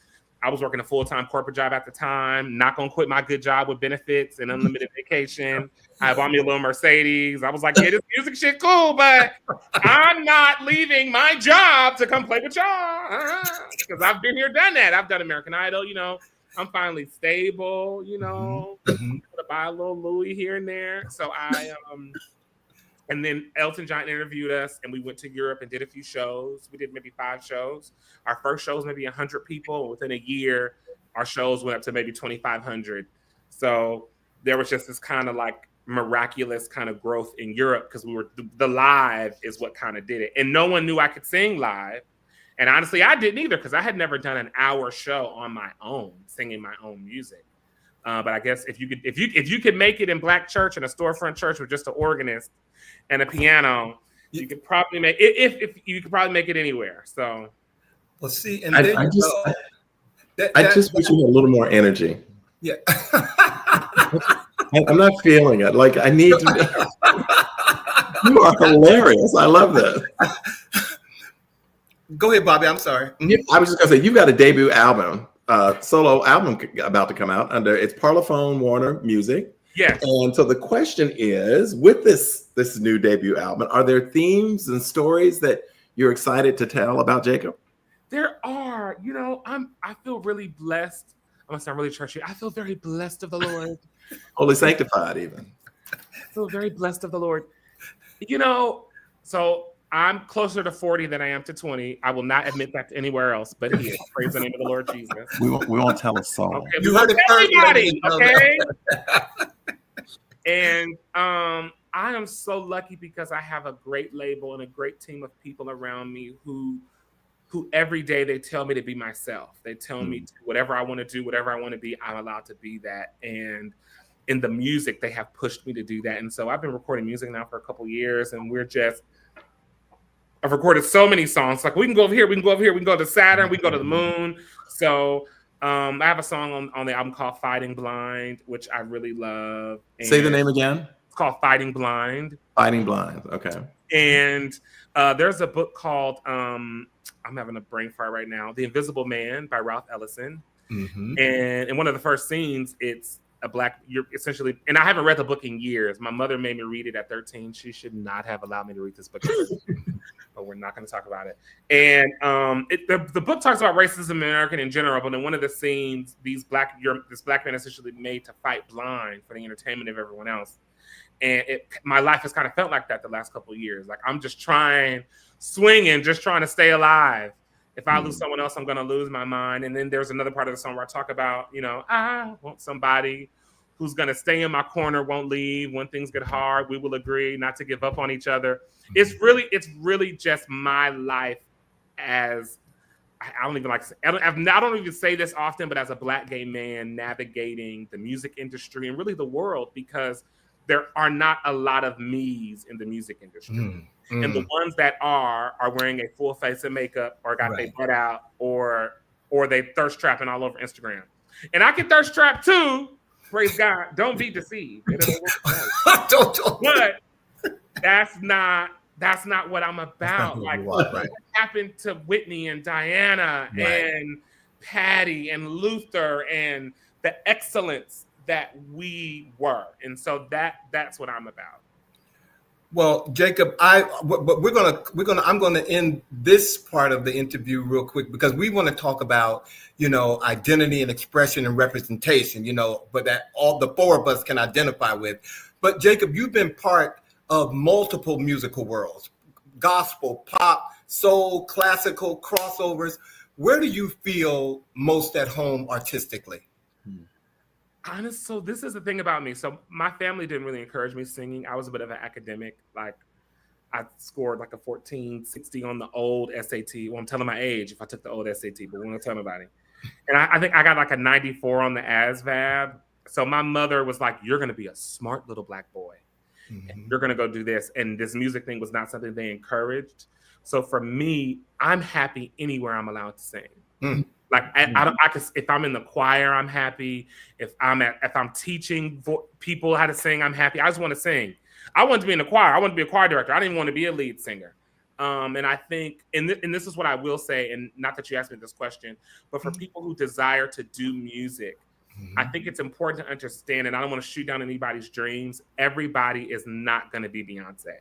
I was working a full-time corporate job at the time, not gonna quit my good job with benefits and unlimited vacation. I bought me a little Mercedes. I was like, yeah, this music shit cool, but I'm not leaving my job to come play with y'all. Because I've been here, done that. I've done American Idol, I'm finally stable, to buy a little Louis here and there. So and then Elton John interviewed us, and we went to Europe and did a few shows. We did maybe 5 shows. Our first show was maybe 100 people. Within a year, our shows went up to maybe 2,500. So there was just this kind of like miraculous kind of growth in Europe, because the live is what kind of did it. And no one knew I could sing live. And honestly, I didn't either, because I had never done an hour show on my own, singing my own music. But I guess if you could make it in black church, in a storefront church with just an organist and a piano, you could probably make it. If you could probably make it anywhere. So, well, see, and I just wish you had a little more energy. Yeah, I'm not feeling it. Like, I need to. You are hilarious. I love that. Go ahead, Bobby. I'm sorry. I was just gonna say, you've got a debut album. Solo album about to come out it's Parlophone Warner Music. Yes. And so the question is, with this new debut album, are there themes and stories that you're excited to tell about Jacob? There are. I feel really blessed. I'm gonna sound really churchy. I feel very blessed of the Lord. Holy sanctified, even. I feel very blessed of the Lord. So I'm closer to 40 than I am to 20. I will not admit that to anywhere else, but here, praise the name of the Lord Jesus. We won't tell a soul. Okay, you heard it everybody, okay? And I am so lucky because I have a great label and a great team of people around me who every day they tell me to be myself. They tell me to, whatever I want to do, whatever I want to be, I'm allowed to be that. And in the music, they have pushed me to do that. And so I've been recording music now for a couple years, and I've recorded so many songs. Like, we can go over here, we can go over here, we can go to Saturn, we can go to the moon. So I have a song on the album called Fighting Blind, which I really love. And say the name again. It's called Fighting Blind. Fighting Blind, okay. And there's a book called, I'm having a brain fart right now, The Invisible Man by Ralph Ellison. And in one of the first scenes, it's you're essentially, and I haven't read the book in years. My mother made me read it at 13. She should not have allowed me to read this book, but we're not going to talk about it. And the book talks about racism in America in general, but in one of the scenes, this black man is essentially made to fight blind for the entertainment of everyone else. And my life has kind of felt like that the last couple of years. Like, I'm just swinging, just trying to stay alive. If I lose someone else, I'm going to lose my mind. And then there's another part of the song where I talk about, I want somebody who's going to stay in my corner, won't leave. When things get hard, we will agree not to give up on each other. It's really just my life as, I don't even say this often, but as a black gay man navigating the music industry and really the world, because there are not a lot of me's in the music industry. And the ones that are wearing a full face of makeup, or got their butt out, or they thirst trapping all over Instagram. And I can thirst trap too. Praise God. Don't be deceived. But that's not what I'm about. Like, what happened to Whitney and Diana and Patty and Luther and the excellence that we were. And so that's what I'm about. Well, Jacob, I'm going to end this part of the interview real quick, because we want to talk about, identity and expression and representation, but that all the 4 of us can identify with. But Jacob, you've been part of multiple musical worlds: gospel, pop, soul, classical, crossovers. Where do you feel most at home artistically? Honest, so this is the thing about me. So my family didn't really encourage me singing. I was a bit of an academic. Like, I scored like a 1460 on the old SAT. Well, I'm telling my age if I took the old SAT, but we won't tell nobody. And I think I got like a 94 on the ASVAB. So my mother was like, you're going to be a smart little black boy. And you're going to go do this. And this music thing was not something they encouraged. So for me, I'm happy anywhere I'm allowed to sing. Like if I'm in the choir, I'm happy. If I'm teaching people how to sing, I'm happy. I just want to sing. I want to be in the choir. I want to be a choir director. I didn't want to be a lead singer. And I think, and this is what I will say, and not that you asked me this question, but for people who desire to do music, I think it's important to understand, and I don't want to shoot down anybody's dreams. Everybody is not going to be Beyonce.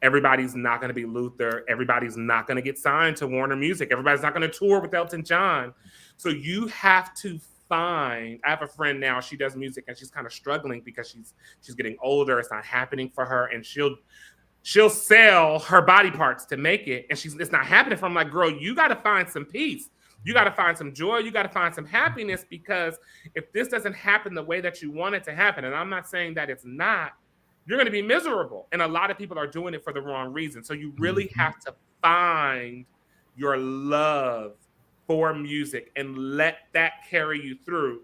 Everybody's not going to be Luther. Everybody's not going to get signed to Warner Music. Everybody's not going to tour with Elton John. So you have to find, I have a friend now, she does music and she's kind of struggling because she's getting older. It's not happening for her. And she'll sell her body parts to make it. And it's not happening for her. I'm like, girl, you got to find some peace. You got to find some joy. You got to find some happiness, because if this doesn't happen the way that you want it to happen, and I'm not saying that it's not, you're going to be miserable. And a lot of people are doing it for the wrong reason. So you really have to find your love for music and let that carry you through,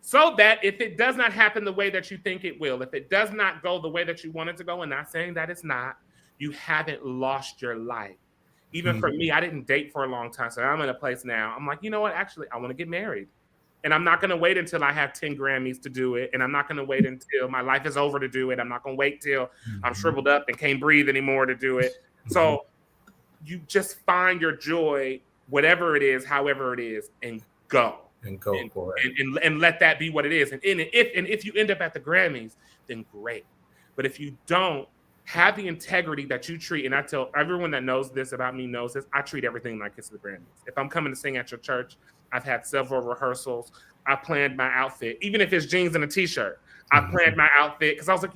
so that if it does not happen the way that you think it will, if it does not go the way that you want it to go, and not saying that it's not, you haven't lost your life. Even for me, I didn't date for a long time. So I'm in a place now. I'm like, you know what? Actually, I want to get married. And I'm not going to wait until I have 10 Grammys to do it. And I'm not going to wait until my life is over to do it. I'm not going to wait till I'm shriveled up and can't breathe anymore to do it. So you just find your joy, whatever it is, however it is, and go. And go for it. And let that be what it is. And if you end up at the Grammys, then great. But if you don't, have the integrity that you treat, and I tell everyone that knows this about me knows this, I treat everything like it's the Grammys. If I'm coming to sing at your church, I've had several rehearsals. I planned my outfit, even if it's jeans and a t-shirt. I planned my outfit because I was like,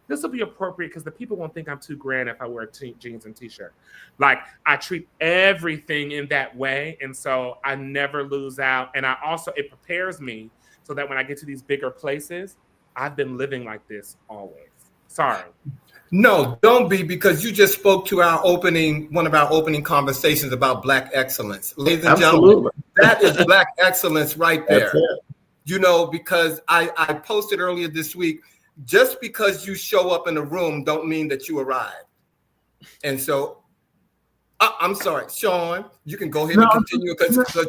this will be appropriate because the people won't think I'm too grand if I wear jeans and t-shirt. Like, I treat everything in that way, and so I never lose out. And it prepares me so that when I get to these bigger places, I've been living like this always. Sorry. No, don't be, because you just spoke to one of our opening conversations about Black excellence. Ladies and gentlemen, that is Black excellence right there. Because I posted earlier this week, just because you show up in a room don't mean that you arrived. And so, I'm sorry, Sean, you can go ahead and continue, because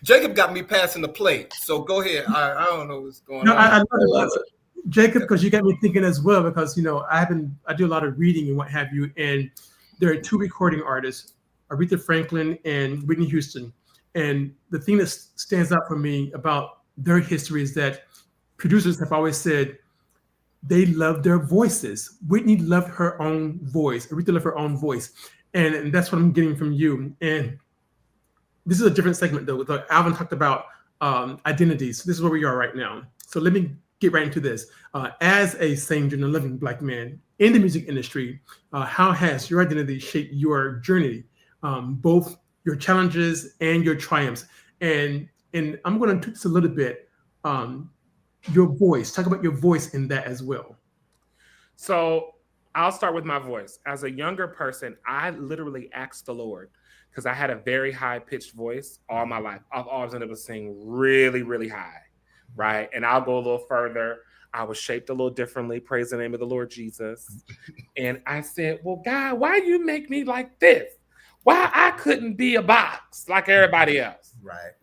Jacob got me passing the plate. So go ahead. I don't know what's going on. I love it. Jacob, because you got me thinking as well, because I do a lot of reading and what have you, and there are two recording artists, Aretha Franklin and Whitney Houston, and the thing that stands out for me about their history is that producers have always said they love their voices. Whitney loved her own voice. Aretha loved her own voice, and that's what I'm getting from you. And this is a different segment though. Alvin talked about identities. So this is where we are right now. So let me get right into this. As a sane and living Black man in the music industry, how has your identity shaped your journey, both your challenges and your triumphs? And I'm going to tweak this a little bit. Your voice. Talk about your voice in that as well. So I'll start with my voice. As a younger person, I literally asked the Lord, because I had a very high-pitched voice all my life. I've always ended up singing really, really high. Right. And I'll go a little further. I was shaped a little differently. Praise the name of the Lord Jesus. And I said, well, God, why you make me like this? Why I couldn't be a box like everybody else? Right.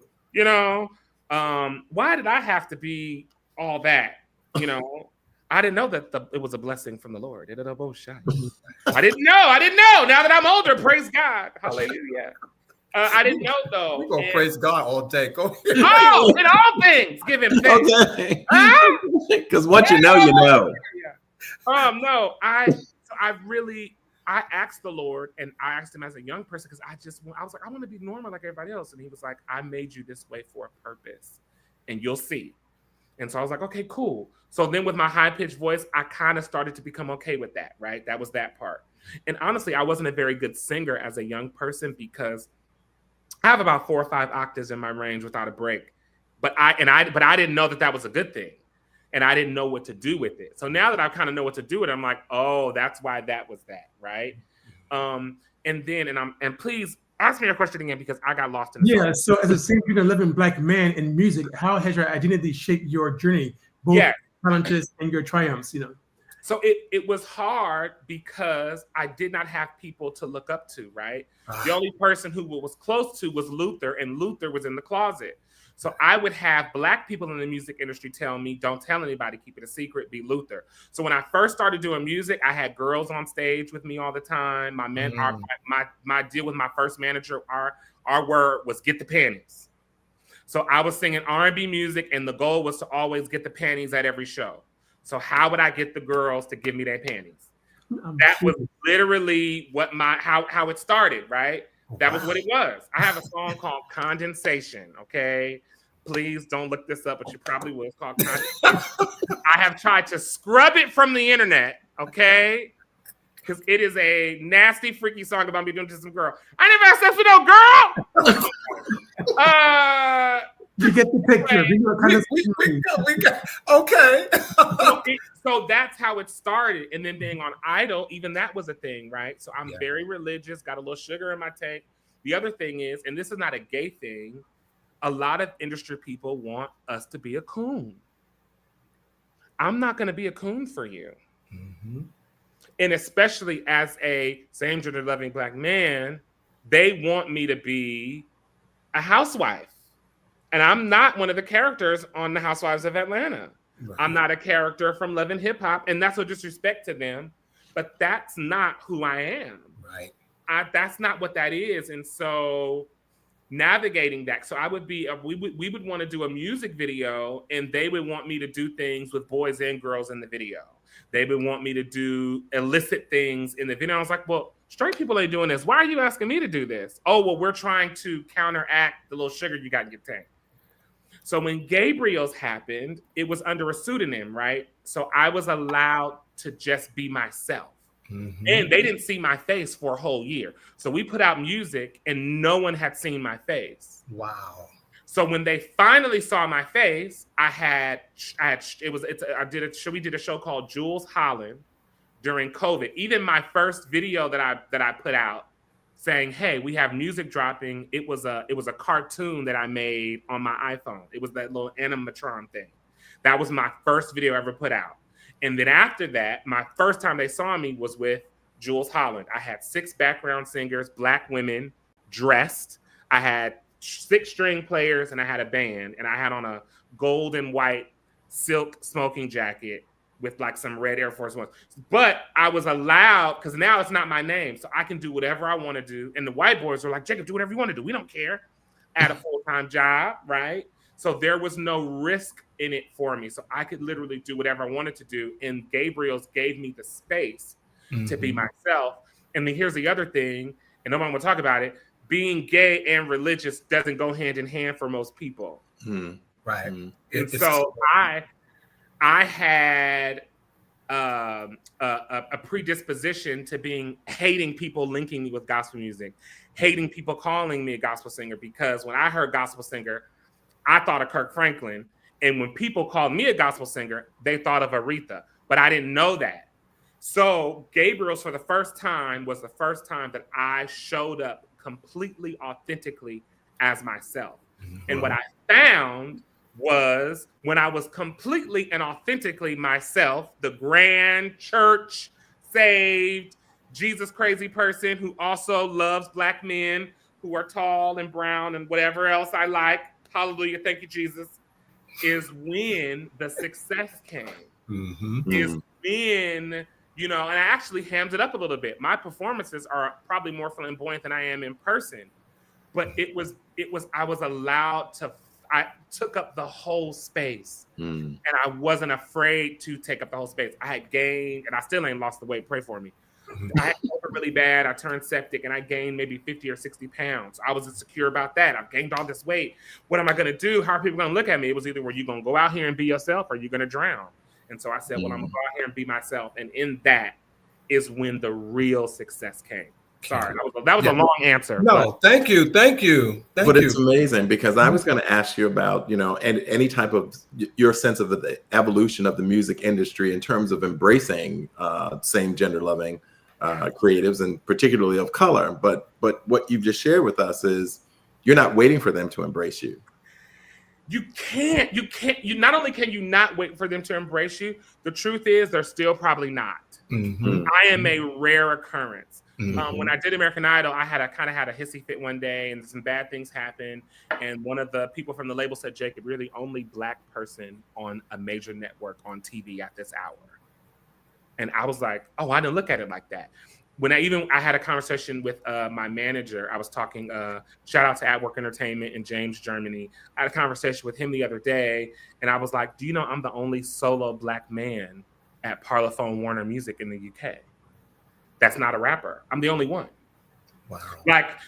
Why did I have to be all that? I didn't know that it was a blessing from the Lord. I didn't know. Now that I'm older, praise God. Hallelujah. I didn't know though. We're gonna praise God all day. Go ahead. Oh, in all things, give him thanks. Okay. Because what you know, you know. No, I asked the Lord, and I asked him as a young person, because I was like, I want to be normal like everybody else. And he was like, I made you this way for a purpose, and you'll see. And so I was like, okay, cool. So then with my high-pitched voice, I kind of started to become okay with that, right? That was that part. And honestly, I wasn't a very good singer as a young person, because I have about 4 or 5 octaves in my range without a break, but I didn't know that was a good thing. and I didn't know what to do with it. So now that I kind of know what to do with it, I'm like, oh, that's why that was that, right? And please ask me your question again because I got lost in the song. So as a single living Black man in music, how has your identity shaped your journey, both challenges and your triumphs? So it was hard because I did not have people to look up to, right? The only person who was close to was Luther, and Luther was in the closet. So I would have Black people in the music industry tell me, don't tell anybody, keep it a secret, be Luther. So when I first started doing music, I had girls on stage with me all the time. My deal with my first manager, our word was get the panties. So I was singing R&B music, and the goal was to always get the panties at every show. So how would I get the girls to give me their panties? That was literally what how it started, right? That was what it was. I have a song called Condensation, okay? Please don't look this up, but you probably will. It's called Condensation. I have tried to scrub it from the internet, okay? Because it is a nasty, freaky song about me doing to some girl. I never had sex with no girl! You get the picture. Okay. So that's how it started. And then being on Idol, even that was a thing, right? So I'm very religious, got a little sugar in my tank. The other thing is, and this is not a gay thing, a lot of industry people want us to be a coon. I'm not going to be a coon for you. Mm-hmm. And especially as a same gender loving Black man, they want me to be a housewife. And I'm not one of the characters on The Housewives of Atlanta. Right. I'm not a character from Love and Hip Hop, and that's no disrespect to them, but that's not who I am. Right. That's not what that is. And so navigating that. So I would be, we would want to do a music video, and they would want me to do things with boys and girls in the video. They would want me to do illicit things in the video. I was like, well, straight people ain't doing this. Why are you asking me to do this? Oh, well, we're trying to counteract the little sugar you got in your tank. So when Gabriels happened, it was under a pseudonym, right? So I was allowed to just be myself. Mm-hmm. And they didn't see my face for a whole year. So we put out music and no one had seen my face. Wow. So when they finally saw my face, we did a show called Jules Holland during COVID. Even my first video that I put out saying, hey, we have music dropping. It was a cartoon that I made on my iPhone. It was that little animatron thing. That was my first video I ever put out. And then after that, my first time they saw me was with Jules Holland. I had 6 background singers, Black women, dressed. I had 6 string players, and I had a band. And I had on a gold and white silk smoking jacket with like some red Air Force Ones. But I was allowed, because now it's not my name, so I can do whatever I want to do. And the white boys were like, Jacob, do whatever you want to do. We don't care. I had a full-time job, right? So there was no risk in it for me. So I could literally do whatever I wanted to do. And Gabriels gave me the space to be myself. And then here's the other thing, and nobody will talk about it. Being gay and religious doesn't go hand in hand for most people. Right. And so I had a predisposition to hating people linking me with gospel music, hating people calling me a gospel singer, because when I heard gospel singer, I thought of Kirk Franklin. And when people called me a gospel singer, they thought of Aretha, but I didn't know that. So Gabriels was the first time that I showed up completely authentically as myself. And what I found was when I was completely and authentically myself, the grand church saved Jesus crazy person who also loves Black men who are tall and brown and whatever else I like. Hallelujah. Thank you, Jesus. Is when the success came. Is when, and I actually hammed it up a little bit. My performances are probably more flamboyant than I am in person, but I took up the whole space, and I wasn't afraid to take up the whole space. I had gained, and I still ain't lost the weight. Pray for me. I had COVID really bad. I turned septic, and I gained maybe 50 or 60 pounds. I was insecure about that. I've gained all this weight. What am I going to do? How are people going to look at me? It was either, were you going to go out here and be yourself, or you going to drown? And so I said, well, I'm going to go out here and be myself. And in that is when the real success came. Sorry, that was a long answer. No, thank you. It's amazing because I was going to ask you about, and any type of your sense of the evolution of the music industry in terms of embracing same gender loving creatives and particularly of color. But what you've just shared with us is you're not waiting for them to embrace you. You can't. You not only can you not wait for them to embrace you. The truth is they're still probably not. Mm-hmm. I am a rare occurrence. Mm-hmm. When I did American Idol, I kind of had a hissy fit one day, and some bad things happened. And one of the people from the label said, "Jacob, you're the only Black person on a major network on TV at this hour." And I was like, "Oh, I didn't look at it like that." When I had a conversation with my manager, I was talking, shout out to At Work Entertainment in James, Germany. I had a conversation with him the other day, and I was like, "Do you know I'm the only solo Black man at Parlophone Warner Music in the UK? That's not a rapper. I'm the only one." Wow.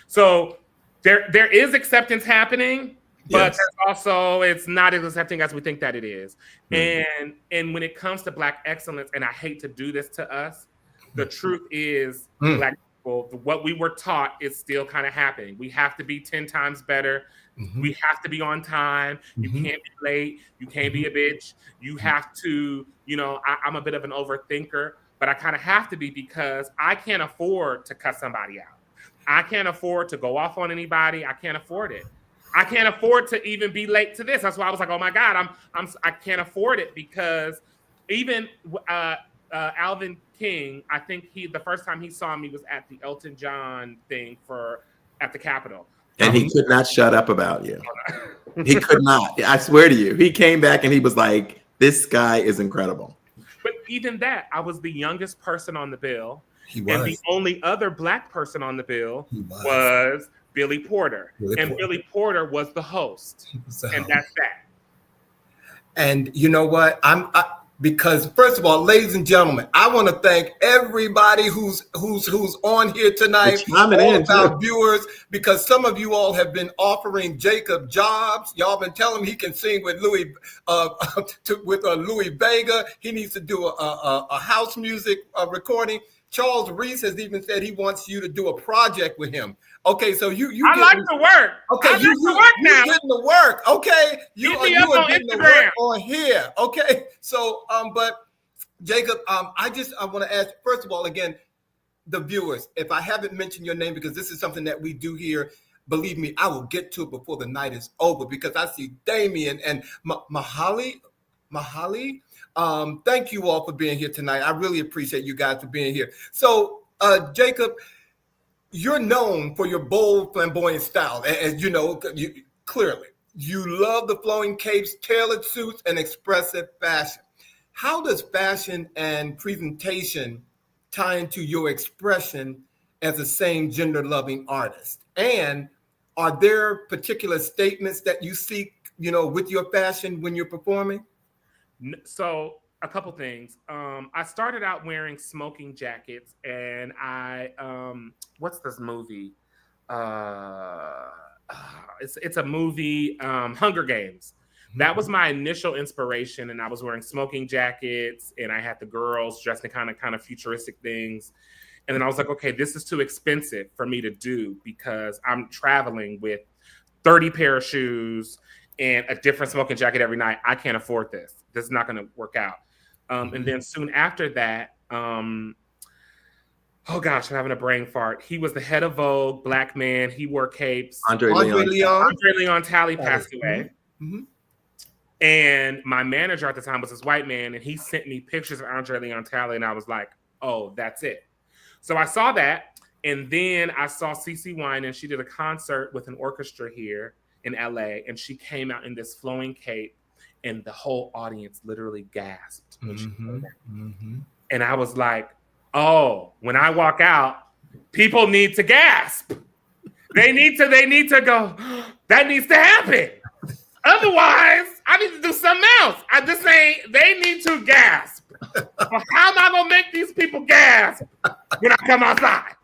So there is acceptance happening, but Yes. also it's not as accepting as we think that it is. Mm-hmm. And when it comes to Black excellence, and I hate to do this to us, the truth is Black people, what we were taught is still kind of happening. We have to be 10 times better. Mm-hmm. We have to be on time. You can't be late. You can't be a bitch. You have to, I'm a bit of an overthinker, but I kind of have to be because I can't afford to cut somebody out. I can't afford to go off on anybody. I can't afford it. I can't afford to even be late to this. That's why I was like, oh my God, I can't afford it because even Alvin King, I think the first time he saw me was at the Elton John thing at the Capitol. And he could not shut up about you. He could not. I swear to you. He came back and he was like, this guy is incredible. But even that, I was the youngest person on the bill. He was. And the only other Black person on the bill was Billy Porter. Billy Porter was the host. And that's that. And you know what? Because first of all, ladies and gentlemen, I want to thank everybody who's on here tonight, all of our viewers, because some of you all have been offering Jacob jobs. Y'all been telling him he can sing with Louis Vega. He needs to do a house music recording. Charles Reese has even said he wants you to do a project with him. Okay, so I like the work. Okay, you're getting the work. Okay, you are getting the work on here. Okay, so but Jacob, I want to ask first of all again, the viewers, if I haven't mentioned your name because this is something that we do here. Believe me, I will get to it before the night is over because I see Damien and Mahali. Thank you all for being here tonight. I really appreciate you guys for being here. So, Jacob, you're known for your bold, flamboyant style. As you know, clearly, you love the flowing capes, tailored suits, and expressive fashion. How does fashion and presentation tie into your expression as a same gender-loving artist? And are there particular statements that you seek, with your fashion when you're performing? So a couple things. I started out wearing smoking jackets, and what's this movie? It's a movie, Hunger Games. That was my initial inspiration, and I was wearing smoking jackets, and I had the girls dressed in kind of futuristic things. And then I was like, okay, this is too expensive for me to do because I'm traveling with 30 pair of shoes and a different smoking jacket every night. I can't afford this. This is not going to work out. And then soon after that, oh gosh, I'm having a brain fart. He was the head of Vogue, Black man. He wore capes. Andre Leon Talley passed away. Mm-hmm. And my manager at the time was this white man, and he sent me pictures of Andre Leon Talley, and I was like, oh, that's it. So I saw that, and then I saw CeCe Winans. She did a concert with an orchestra here in LA, and she came out in this flowing cape, and the whole audience literally gasped when she came out. And I was like, oh, when I walk out, people need to gasp. They need to go, that needs to happen. Otherwise, I need to do something else. They need to gasp. Well, how am I going to make these people gasp when I come outside?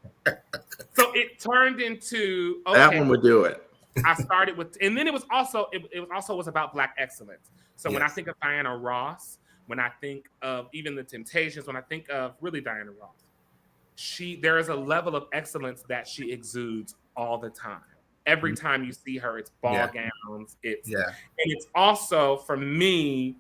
So it turned into, okay, that one would do it. I started with, and then it was also about Black excellence. So when I think of Diana Ross, when I think of even the Temptations, when I think of really Diana Ross, there is a level of excellence that she exudes all the time. Every time you see her, it's ball gowns. And it's also, for me,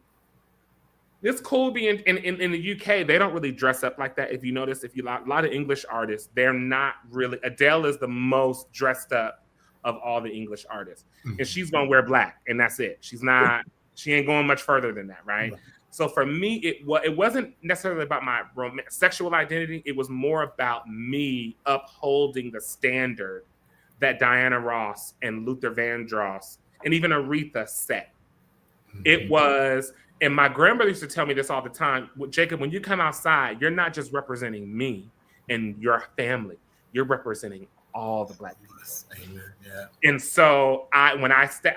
it's cool being in the UK. They don't really dress up like that. If you notice, a lot of English artists, they're not really. Adele is the most dressed up of all the English artists, and she's gonna wear black, and that's it. She ain't going much further than that, right? So for me, it wasn't necessarily about my sexual identity. It was more about me upholding the standard that Diana Ross and Luther Vandross and even Aretha set. It was, and my grandmother used to tell me this all the time, Jacob, when you come outside, you're not just representing me and your family, you're representing all the Black people. And so I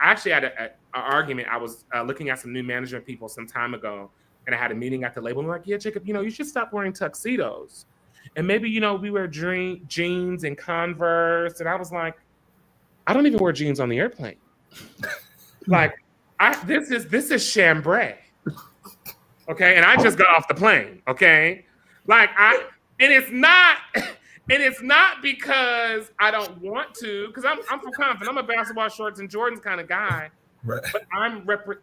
actually had an argument. I was looking at some new management people some time ago, and I had a meeting at the label. I'm like, yeah, Jacob, you should stop wearing tuxedos. And maybe, we wear jeans and Converse. And I was like, I don't even wear jeans on the airplane. Like, this is chambray. Okay. And I just got off the plane. Okay. Like and it's not because I don't want to, because I'm from Compton. I'm a basketball shorts and Jordans kind of guy. Right. But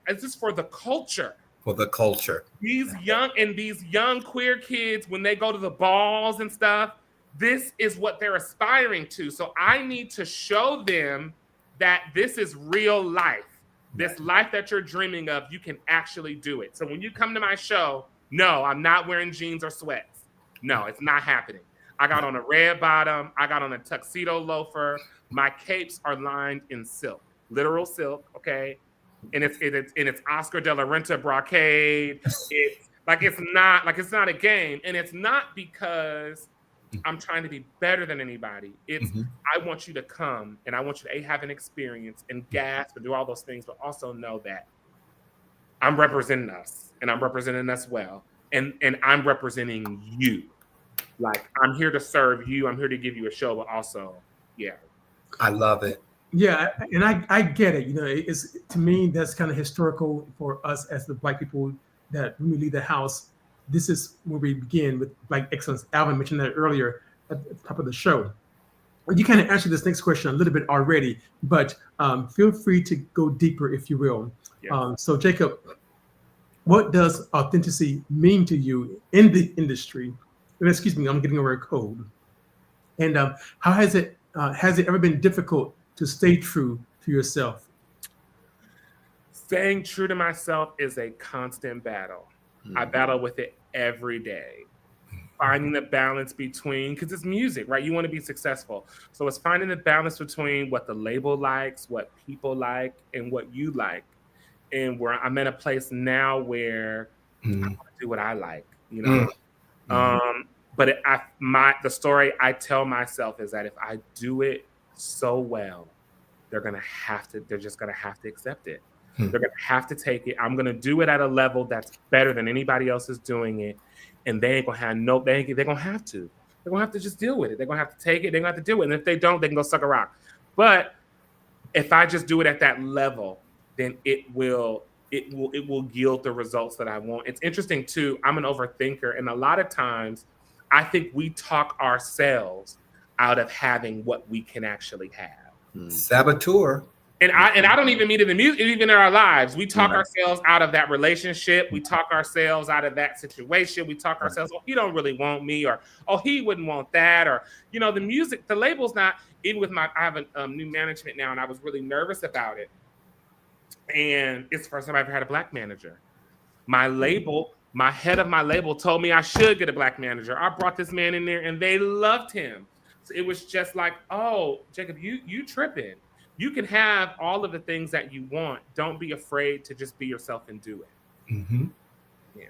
it's just for the culture. For the culture. These young queer kids, when they go to the balls and stuff, this is what they're aspiring to. So I need to show them that this is real life. This life that you're dreaming of, you can actually do it. So when you come to my show, no, I'm not wearing jeans or sweats. No, it's not happening. I got on a red bottom. I got on a tuxedo loafer. My capes are lined in silk, literal silk, okay? And it's Oscar de la Renta brocade. It's not a game. And it's not because I'm trying to be better than anybody. It's I want you to come and I want you to have an experience and gasp and do all those things, but also know that I'm representing us and I'm representing us well. And I'm representing you. Like, I'm here to serve you. I'm here to give you a show, but also, I love it. Yeah, and I get it. It's, to me, that's kind of historical for us as the Black people, that when we leave the house, this is where we begin with Black excellence. Alvin mentioned that earlier at the top of the show. You kind of answered this next question a little bit already, but feel free to go deeper if you will. Yeah. So Jacob, what does authenticity mean to you in the industry? Excuse me, I'm getting over a cold. And how has it ever been difficult to stay true to yourself? Staying true to myself is a constant battle. I battle with it every day. Finding the balance between, because it's music, right? You want to be successful. So it's finding the balance between what the label likes, what people like, and what you like. And where I'm in a place now where I want to do what I like, But the story I tell myself is that if I do it so well, they're just gonna have to accept it. They're gonna have to take it. I'm gonna do it at a level that's better than anybody else is doing it, and they ain't gonna have they're gonna have to. They're gonna have to just deal with it. They're gonna have to take it. They're gonna have to do it. And if they don't, they can go suck a rock. But if I just do it at that level, then it will yield the results that I want. It's interesting too. I'm an overthinker, and a lot of times I think we talk ourselves out of having what we can actually have. Saboteur. And I don't even mean it in the music, even in our lives. We talk ourselves out of that relationship. We talk ourselves out of that situation. We talk ourselves, he don't really want me, or he wouldn't want that, or the music, the label's not. Even with I have a new management now, and I was really nervous about it. And it's the first time I ever had a Black manager. My head of my label told me I should get a Black manager. I brought this man in there, and they loved him. So it was just like, oh, Jacob, you tripping. You can have all of the things that you want. Don't be afraid to just be yourself and do it. Yeah.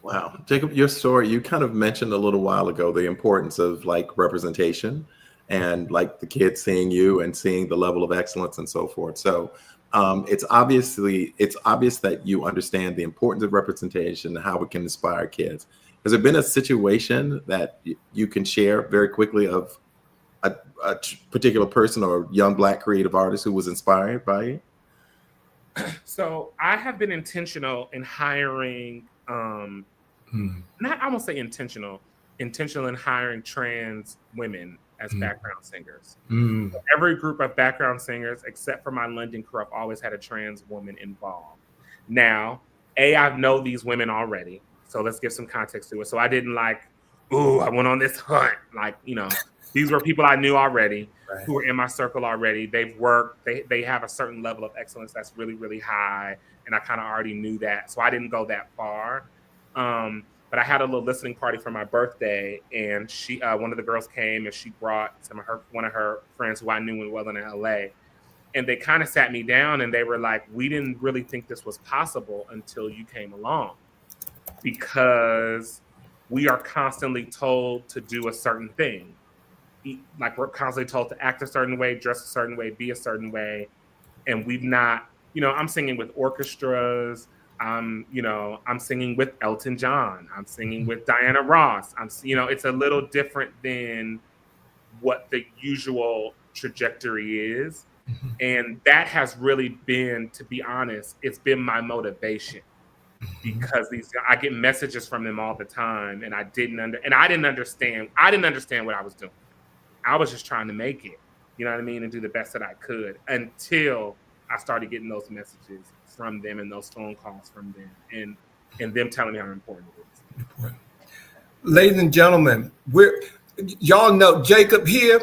Wow. Jacob, your story, you kind of mentioned a little while ago the importance of representation and the kids seeing you and seeing the level of excellence and so forth. So it's obvious that you understand the importance of representation and how it can inspire kids. Has there been a situation that you can share very quickly of a particular person or young Black creative artist who was inspired by you? So I have been intentional in hiring, not, I won't say intentional, intentional in hiring trans women as background singers. Mm. So every group of background singers, except for my London crew, I've always had a trans woman involved. Now, I know these women already, so let's give some context to it. So I didn't like, ooh, I went on this hunt. Like, you know, these were people I knew already, Right. who were in my circle already. They've worked, they have a certain level of excellence that's really, really high, and I kind of already knew that, so I didn't go that far. But I had a little listening party for my birthday, and she, one of the girls came, and she brought one of her friends who I knew well in LA, and they kind of sat me down, and they were like, "We didn't really think this was possible until you came along, because we are constantly told to do a certain thing, like we're constantly told to act a certain way, dress a certain way, be a certain way, and we've not, you know, I'm singing with orchestras." I'm singing with Elton John. I'm singing with Diana Ross. It's a little different than what the usual trajectory is. And that has really been, to be honest, it's been my motivation, because I get messages from them all the time, and I didn't understand what I was doing. I was just trying to make it, you know what I mean, and do the best that I could, until I started getting those messages from them and those phone calls from them, and them telling me how important it is. Ladies and gentlemen, y'all know Jacob here.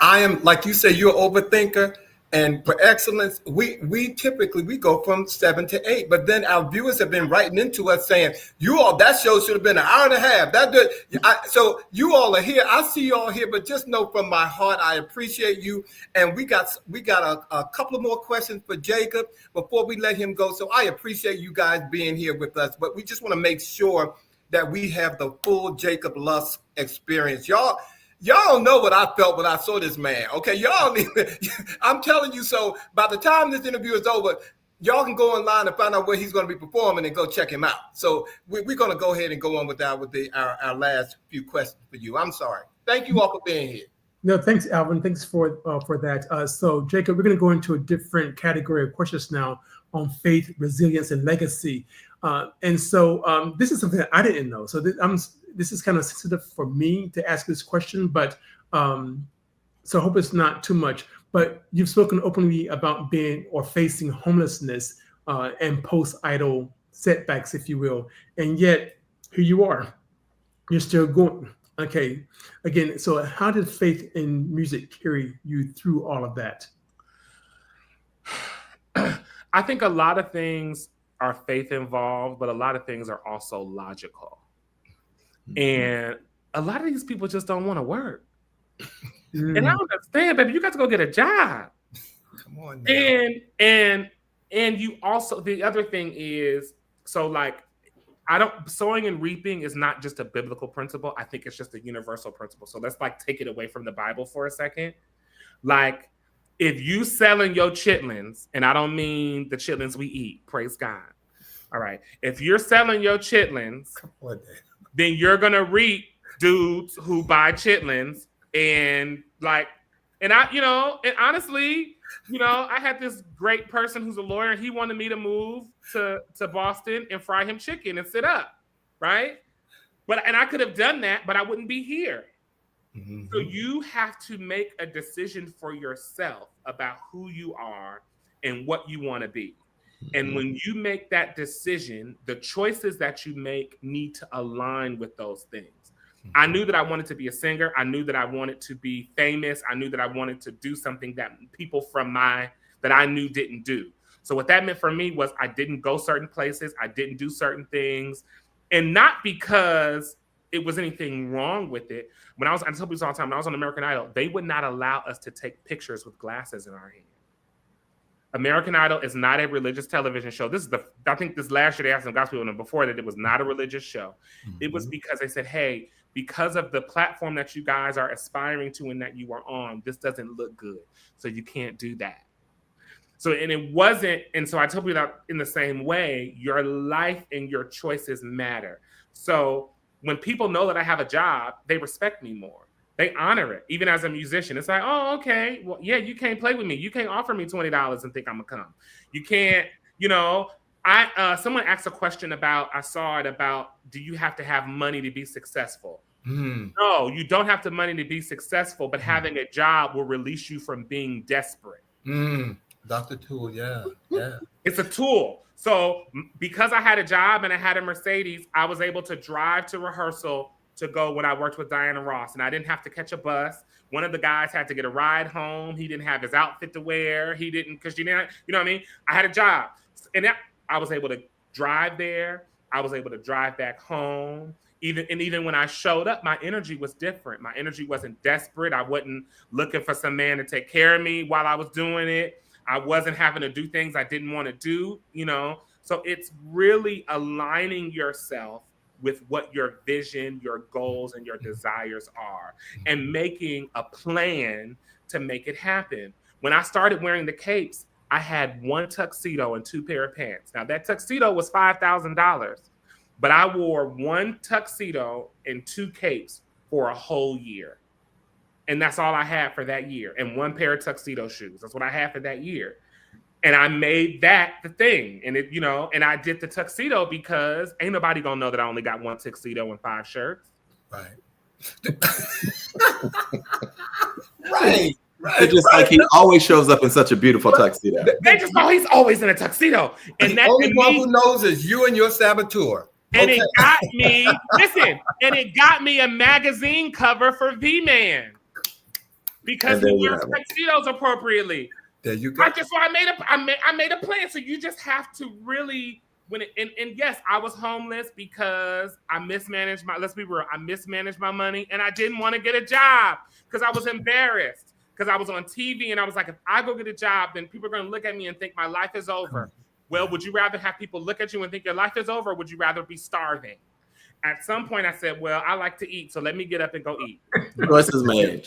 I am, like you say, you're an overthinker, and for excellence, we typically go from 7 to 8, but then our viewers have been writing into us saying, that show should have been an hour and a half. So you all are here. I see you all here, but just know from my heart, I appreciate you. And we got a couple of more questions for Jacob before we let him go. So I appreciate you guys being here with us, but we just want to make sure that we have the full Jacob Lusk experience. Y'all don't know what I felt when I saw this man. Okay, y'all need. I'm telling you. So by the time this interview is over, y'all can go online and find out where he's going to be performing and go check him out. So we're going to go ahead and go on with our last few questions for you. I'm sorry. Thank you all for being here. No, thanks, Alvin. Thanks for that. So, Jacob, we're going to go into a different category of questions now on faith, resilience, and legacy. And so this is something that I didn't know. So this is kind of sensitive for me to ask this question, but so I hope it's not too much. But you've spoken openly about being or facing homelessness and post-idol setbacks, if you will, and yet here you are. You're still going. Okay. Again, so how did faith in music carry you through all of that? I think a lot of things are faith involved, but a lot of things are also logical. And a lot of these people just don't want to work. And I don't understand, baby. You got to go get a job. Come on now. And you also, the other thing is, so like, sowing and reaping is not just a biblical principle. I think it's just a universal principle. So let's like take it away from the Bible for a second. Like, if you selling your chitlins, and I don't mean the chitlins we eat, praise God. All right. If you're selling your chitlins, then you're going to reap dudes who buy chitlins. And honestly, I had this great person who's a lawyer. He wanted me to move to Boston and fry him chicken and sit up. Right. And I could have done that, but I wouldn't be here. Mm-hmm. So you have to make a decision for yourself about who you are and what you want to be. And when you make that decision, the choices that you make need to align with those things. I knew that I wanted to be a singer. I knew that I wanted to be famous. I knew that I wanted to do something that people that I knew didn't do. So what that meant for me was I didn't go certain places. I didn't do certain things. And not because it was anything wrong with it. I tell people this all the time, when I was on American Idol, they would not allow us to take pictures with glasses in our hand. American Idol is not a religious television show. I think this last year they asked some gospel people, and before that it was not a religious show. Mm-hmm. It was because they said, hey, because of the platform that you guys are aspiring to and that you are on, this doesn't look good. So you can't do that. So I tell people that in the same way, your life and your choices matter. So when people know that I have a job, they respect me more. They honor it. Even as a musician, it's like, oh, okay. Well, yeah, you can't play with me. You can't offer me $20 and think I'm gonna come. You can't, someone asked a question about, do you have to have money to be successful? No, you don't have the money to be successful, but having a job will release you from being desperate. Dr. Tool, yeah. It's a tool. So because I had a job and I had a Mercedes, I was able to drive to rehearsal to go when I worked with Diana Ross, and I didn't have to catch a bus. One of the guys had to get a ride home. He didn't have his outfit to wear. He didn't, because you know what I mean? I had a job. And I was able to drive there. I was able to drive back home. Even when I showed up, my energy was different. My energy wasn't desperate. I wasn't looking for some man to take care of me while I was doing it. I wasn't having to do things I didn't want to do, you know? So it's really aligning yourself with what your vision, your goals, and your desires are, and making a plan to make it happen. When I started wearing the capes, I had one tuxedo and 2 pair of pants. Now that tuxedo was $5,000, but I wore one tuxedo and 2 capes for a whole year. And that's all I had for that year, and 1 pair of tuxedo shoes. That's what I had for that year. And I made that the thing. And it, you know, and I did the tuxedo because ain't nobody gonna know that I only got 1 tuxedo and 5 shirts. Right. It's just like he always shows up in such a beautiful tuxedo. They just know he's always in a tuxedo. And the only one who knows is you and your saboteur. And it got me, listen, and it got me a magazine cover for V-Man. Because he wears tuxedos appropriately. There you go. I made a plan. So you just have to really and yes, I was homeless because I mismanaged my money, and I didn't want to get a job because I was embarrassed because I was on TV and I was like, if I go get a job, then people are going to look at me and think my life is over. Well, would you rather have people look at you and think your life is over, or would you rather be starving? At some point, I said, well, I like to eat, so let me get up and go eat. Choices made.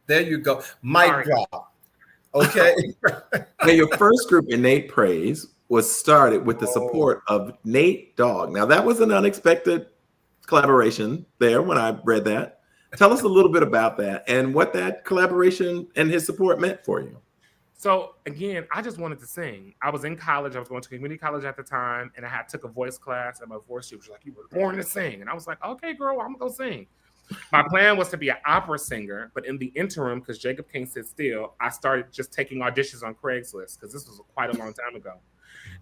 There you go. Mic drop. Okay. Now, your first group, Innate Praise, was started with the support of Nate Dogg. Now, that was an unexpected collaboration there when I read that. Tell us a little bit about that and what that collaboration and his support meant for you. So again, I just wanted to sing. I was in college. I was going to community college at the time, and I took a voice class, and my voice teacher was like, "You were born to sing." And I was like, "Okay, girl, I'm gonna go sing." My plan was to be an opera singer, but in the interim, because Jacob can't sit still, I started just taking auditions on Craigslist because this was quite a long time ago.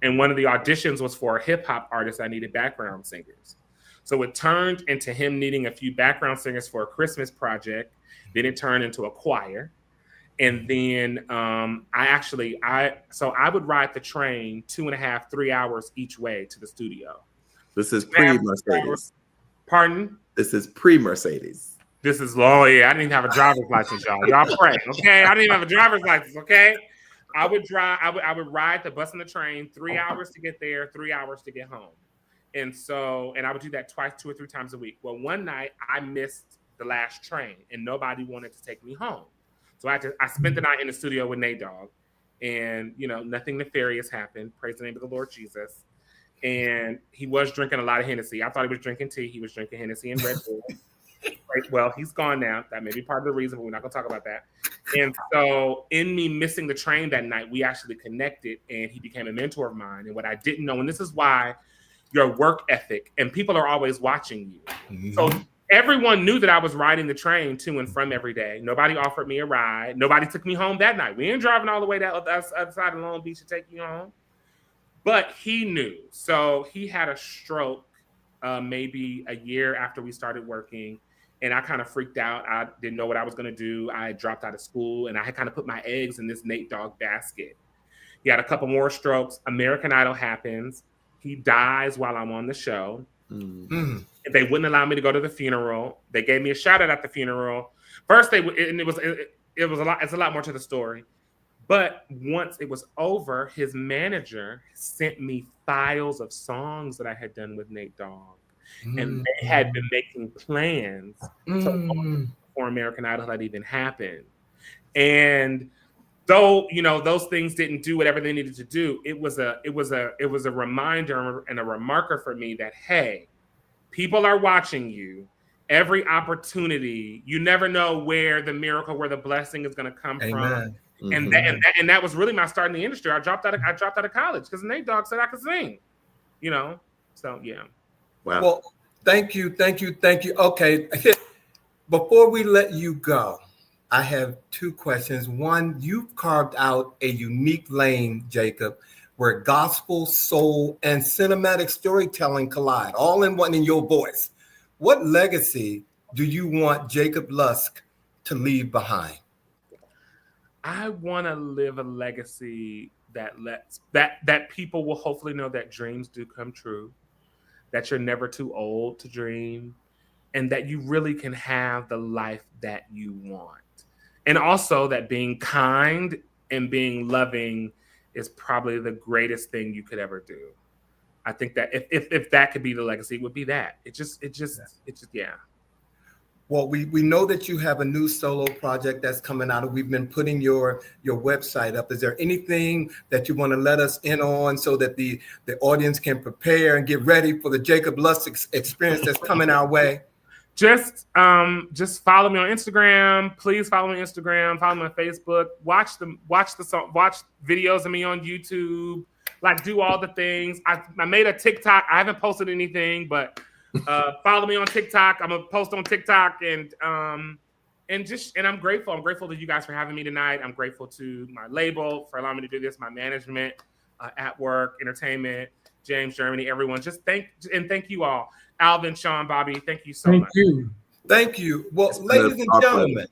And one of the auditions was for a hip hop artist. I needed background singers. So it turned into him needing a few background singers for a Christmas project. Then it turned into a choir. And then I would ride the train 2.5, 3 hours each way to the studio. This is pre-Mercedes. Pardon? This is pre-Mercedes. This is low. Yeah, I didn't even have a driver's license, y'all. Y'all pray, okay? I didn't even have a driver's license, okay? I would ride the bus and the train 3 hours to get there, 3 hours to get home. And I would do that 2 or 3 times a week. Well, one night I missed the last train and nobody wanted to take me home. So I spent the night in the studio with Nate Dogg, and nothing nefarious happened. Praise the name of the Lord Jesus. And he was drinking a lot of Hennessy. I thought he was drinking tea. He was drinking Hennessy and Red Bull. Well, he's gone now. That may be part of the reason, but we're not going to talk about that. And so in me missing the train that night, we actually connected, and he became a mentor of mine. And what I didn't know, and this is why your work ethic, and people are always watching you. Mm-hmm. So everyone knew that I was riding the train to and from every day. Nobody offered me a ride. Nobody took me home that night. We ain't driving all the way to the other side of Long Beach to take you home. But he knew. So he had a stroke maybe a year after we started working. And I kind of freaked out. I didn't know what I was going to do. I dropped out of school, and I had kind of put my eggs in this Nate Dogg basket. He had a couple more strokes. American Idol happens. He dies while I'm on the show. Mm-hmm. They wouldn't allow me to go to the funeral. They gave me a shout out at the funeral. First, it was a lot. It's a lot more to the story. But once it was over, his manager sent me files of songs that I had done with Nate Dogg. Mm-hmm. And they had been making plans before American Idol had even happened. And though those things didn't do whatever they needed to do, it was a reminder and a remarker for me that, hey, people are watching you. Every opportunity, you never know where the miracle, where the blessing is going to come from. Mm-hmm. And that was really my start in the industry. I dropped out of college because Nate Dogg said I could sing. So yeah. Wow. Well, Thank you. Okay, before we let you go, I have two questions. One, you've carved out a unique lane, Jacob, where gospel, soul, and cinematic storytelling collide, all in one in your voice. What legacy do you want Jacob Lusk to leave behind? I want to live a legacy that people will hopefully know that dreams do come true, that you're never too old to dream, and that you really can have the life that you want. And also that being kind and being loving is probably the greatest thing you could ever do. I think that if that could be the legacy, it would be that. It just, yeah. Well, we know that you have a new solo project that's coming out. We've been putting your website up. Is there anything that you want to let us in on so that the audience can prepare and get ready for the Jacob Lusk experience that's coming our way? Just follow me on Instagram. Please follow me on Instagram. Follow me on Facebook. Watch videos of me on YouTube. Like, do all the things. I made a TikTok. I haven't posted anything, but follow me on TikTok. I'm gonna post on TikTok, and I'm grateful. I'm grateful to you guys for having me tonight. I'm grateful to my label for allowing me to do this. My management, At Work Entertainment, James Germany, everyone. Thank you all. Alvin, Sean, Bobby, thank you so much. Thank you. Well, ladies and gentlemen,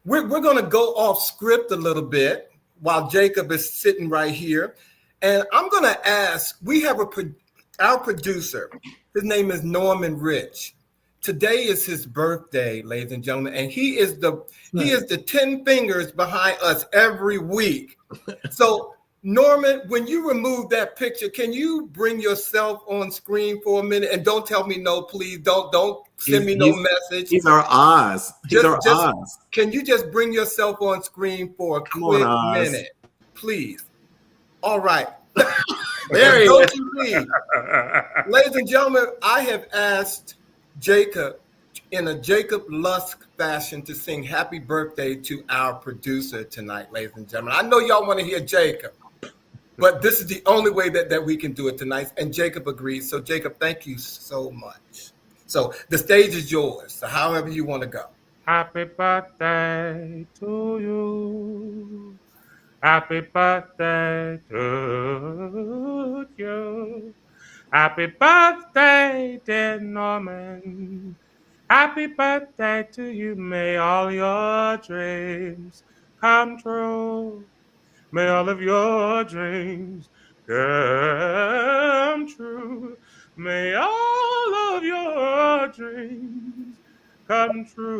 we're going to go off script a little bit while Jacob is sitting right here. And I'm going to ask, we have our producer, his name is Norman Rich. Today is his birthday, ladies and gentlemen, and he is the 10 fingers behind us every week. So Norman, when you remove that picture, can you bring yourself on screen for a minute? And don't tell me no, please. Don't send me no message. He's our Oz. Oz. Can you just bring yourself on screen for a quick minute, please? All right. There he is. You leave. Ladies and gentlemen, I have asked Jacob in a Jacob Lusk fashion to sing happy birthday to our producer tonight, ladies and gentlemen. I know y'all want to hear Jacob, but this is the only way that we can do it tonight. And Jacob agrees. So Jacob, thank you so much. So the stage is yours. So however you want to go. Happy birthday to you. Happy birthday to you. Happy birthday, dear Norman. Happy birthday to you. May all your dreams come true. May all of your dreams come true. May all of your dreams come true.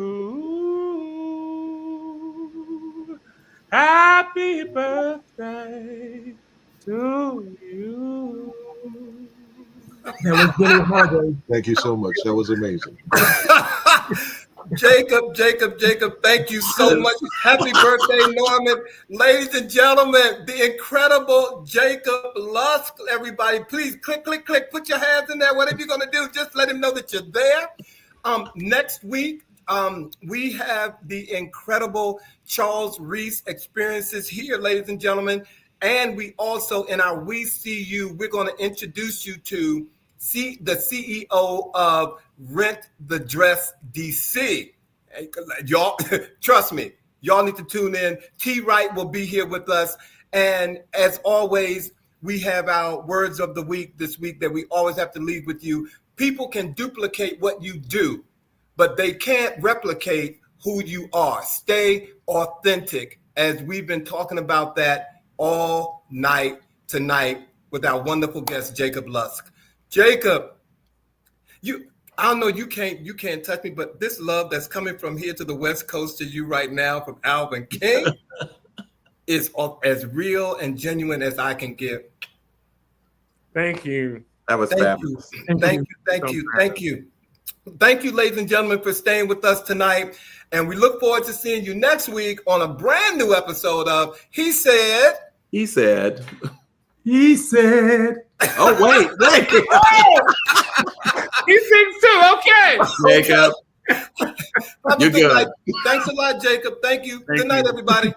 Happy birthday to you. That was really hard. Thank you so much. That was amazing. Jacob, thank you so much. Happy birthday, Norman. Ladies and gentlemen, the incredible Jacob Lusk. Everybody, please click. Put your hands in there. Whatever you're going to do, just let him know that you're there. Next week, we have the incredible Charles Reese experiences here, ladies and gentlemen. And we also, in our We See You, we're going to introduce you to the CEO of Rent the Dress DC. Hey, y'all, trust me, y'all need to tune in. T. Wright will be here with us. And as always, we have our words of the week this week that we always have to leave with you. People can duplicate what you do, but they can't replicate who you are. Stay authentic, as we've been talking about that all night tonight with our wonderful guest, Jacob Lusk. Jacob, I don't know, you can't touch me, but this love that's coming from here to the West Coast to you right now from Alvin King is as real and genuine as I can give. Thank you. That was fabulous. Thank you. Thank you, ladies and gentlemen, for staying with us tonight. And we look forward to seeing you next week on a brand new episode of He Said. Oh, wait. He sings too. Okay. Jacob. You're good. Thanks a lot, Jacob. Thank you. Good night, everybody.